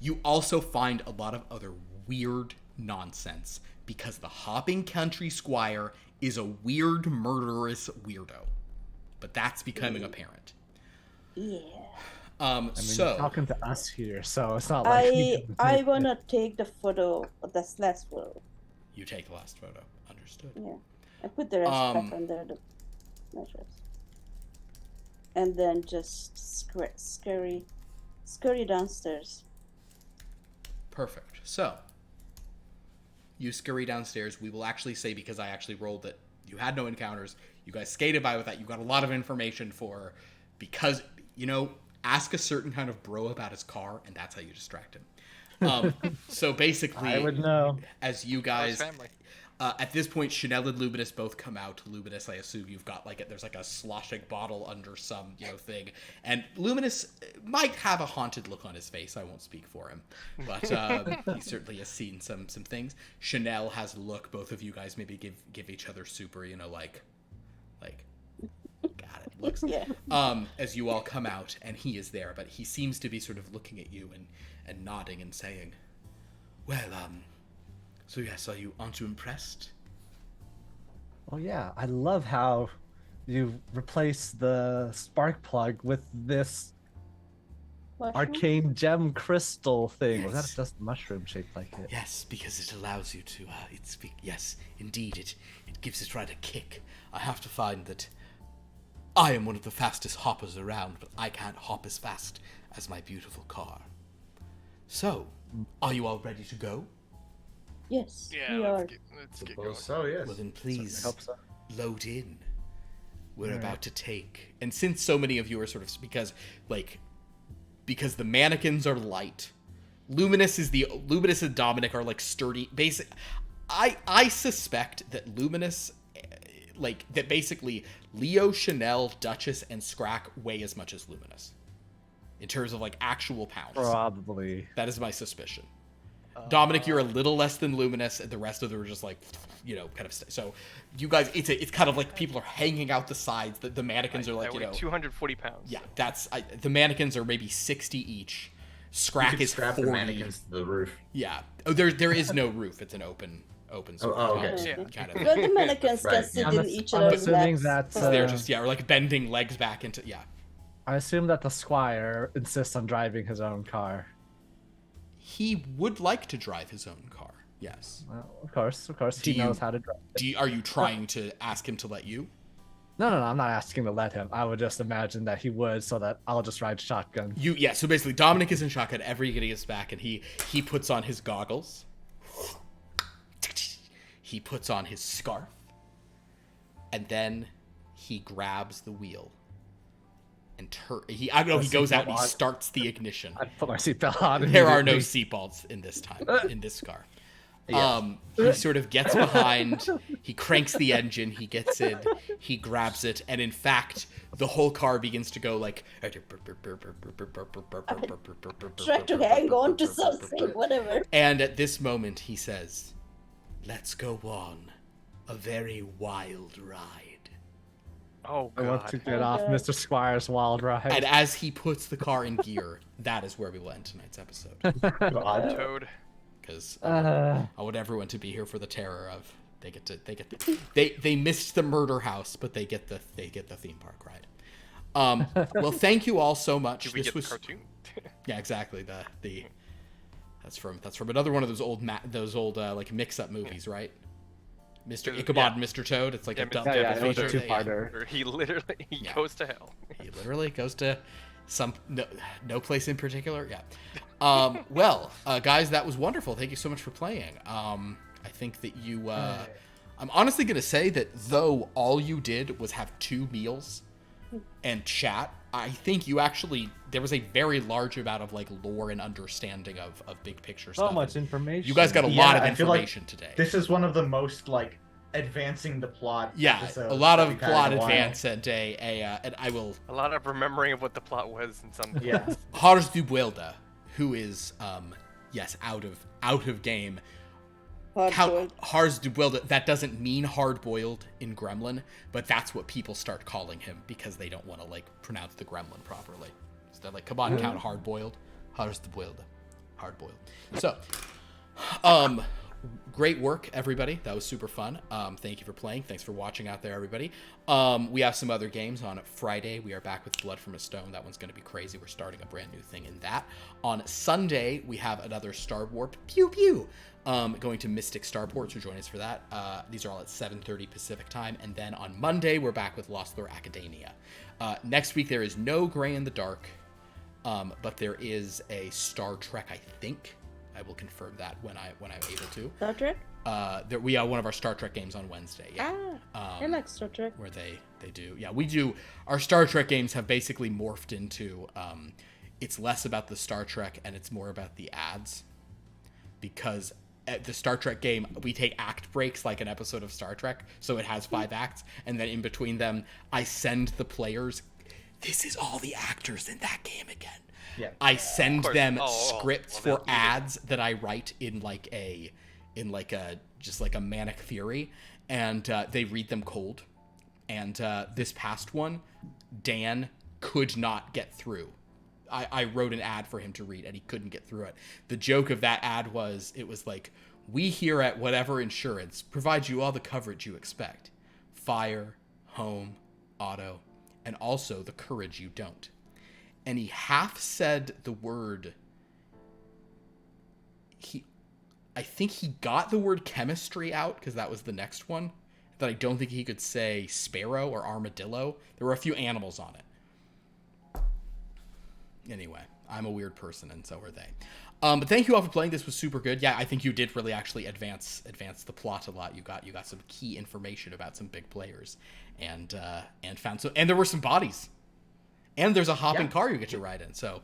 you also find a lot of other weird nonsense, because the hopping country squire is a weird, murderous weirdo. But that's becoming apparent. Yeah. You're talking to us here, so it's not like... I wanna take the photo of this last photo. You take the last photo. Understood. Yeah. I put the rest back under the mattress. And then just scurry downstairs. Perfect. So, you scurry downstairs. We will actually say, because I actually rolled that you had no encounters, you guys skated by with that. You got a lot of information for, because, ask a certain kind of bro about his car, and that's how you distract him. So basically, I would know. as you Or his guys, family. at this point, Sha'Nehl and Luminus both come out. Luminus, I assume you've got there's a sloshing bottle under some thing, and Luminus might have a haunted look on his face. I won't speak for him, but he certainly has seen some things. Sha'Nehl has a look. Both of you guys maybe give each other super, like, got it. Looks. Yeah. As you all come out, and he is there, but he seems to be sort of looking at you and nodding and saying, "Well, so yes, aren't you impressed?" Oh yeah, I love how you replace the spark plug with this Mushroom? arcane gem crystal thing. Was Yes. that just mushroom shaped like it? Yes, because it allows you to. Yes, indeed, it gives it right a kick. I have to find that I am one of the fastest hoppers around, but I can't hop as fast as my beautiful car. So, are you all ready to go? Yes, Yeah, we are. let's get going. Suppose so, yes. Well, then please I hope so. load in. We're Alright. about to take, and since so many of you are sort of because the mannequins are light, Luminus and Dominic are sturdy. Basic, I suspect that Luminus, that basically Leo, Sha'Nehl, Duchess, and Scrakk weigh as much as Luminus in terms of actual pounds. Probably. That is my suspicion. Dominic, you're a little less than Luminous, and the rest of them are just kind of. So, you guys, it's kind of like people are hanging out the sides. The mannequins are I weigh 240 pounds. Yeah, the mannequins are maybe 60 each. You Scrakk could is strap 40. the mannequins to the roof. Yeah. Oh, there is no roof. It's an open sort Oh, of okay. Yeah. kind of. But the mannequins can Right, sit yeah. in each I'm other's assuming laps. that's, They're just or bending legs back into I assume that the squire insists on driving his own car. He would like to drive his own car. Yes. Well, of course, Do he you- knows how to drive. Are you trying to ask him to let you? No, I'm not asking to let him. I would just imagine that he would, so that I'll just ride shotgun. So basically Dominic is in shotgun, everybody gets back, and he puts on his goggles. He puts on his scarf. And then he grabs the wheel. And he goes out and he starts the ignition. I put my seatbelt on. There are no immediately. seatbelts in this car. Yes. He sort of gets behind, he cranks the engine, he gets in, he grabs it, and in fact, the whole car begins to go Try to hang on to something, whatever. And at this moment, he says, "Let's go on a very wild ride." Oh I want to god. get off God. Mr. Squire's wild ride. And as he puts the car in gear, that is where we will end tonight's episode. God. Toad. Because Uh, I want everyone to be here for the terror of they missed the murder house, but they get the theme park ride. Well, thank you all so much. Did we This get was the cartoon? yeah, exactly that's from another one of those old mix-up movies, right? Mr. Yeah. Ichabod and Mr. Toad. It's like Yeah, a double yeah, it was a feature. two-parter. Or he literally Yeah. goes to hell. He literally goes to some no place in particular. Yeah. Well, guys, that was wonderful. Thank you so much for playing. I think that you. I'm honestly gonna say that though all you did was have 2 meals and chat, I think you actually there was a very large amount of lore and understanding of big picture so stuff. much information. You guys got a lot of I feel like information today. This is one of the most advancing the plot. Yeah, episodes a lot that of we've had plot in a while. advance and and I will. A lot of remembering of what the plot was and some. Yeah. Hars du Buelda, who is yes out of game. Hard-boiled. Hars du Buelda. That doesn't mean hard boiled in Gremlin, but that's what people start calling him because they don't want to pronounce the Gremlin properly. So they're like, come on, Count Hard Boiled, Hars du Buelda, hard boiled. So, great work, everybody. That was super fun. Thank you for playing. Thanks for watching out there, everybody. We have some other games on Friday. We are back with Blood from a Stone. That one's going to be crazy. We're starting a brand new thing in that. On Sunday, we have another Star Warp. Pew pew. Going to Mystic Starport, so join us for that. These are all at 7:30 Pacific time. And then on Monday, we're back with Lost Lore Academia. Next week, there is no Gray in the Dark, but there is a Star Trek, I think. I will confirm that when I'm able to. Star Trek? We have one of our Star Trek games on Wednesday. Yeah. I like Star Trek. Where they do. Yeah, we do. Our Star Trek games have basically morphed into it's less about the Star Trek and it's more about the ads, because at the Star Trek game we take act breaks like an episode of Star Trek, so it has 5 acts, and then in between them I send the players, this is all the actors in that game again. Yeah. I send them Oh, scripts well, for ads that I write in just like a manic fury, and they read them cold. And this past one, Dan could not get through. I wrote an ad for him to read, and he couldn't get through it. The joke of that ad was, it was like, we here at whatever insurance provide you all the coverage you expect. Fire, home, auto, and also the courage you don't. And he half said the word, I think he got the word chemistry out, because that was the next one. That I don't think he could say sparrow or armadillo. There were a few animals on it. Anyway, I'm a weird person, and so are they. But thank you all for playing. This was super good. Yeah, I think you did really actually advance the plot a lot. You got some key information about some big players, and found some. And there were some bodies, and there's a hopping car you get to ride in. So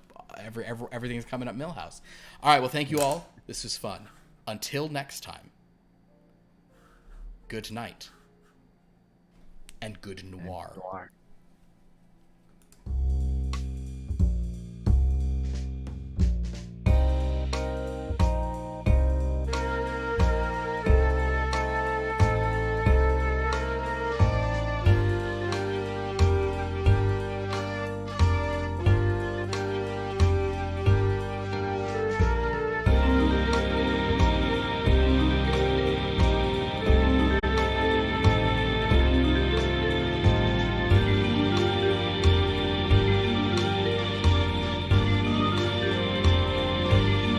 everything's coming up Millhouse. All right. Well, thank you all. This was fun. Until next time. Good night. And good noir.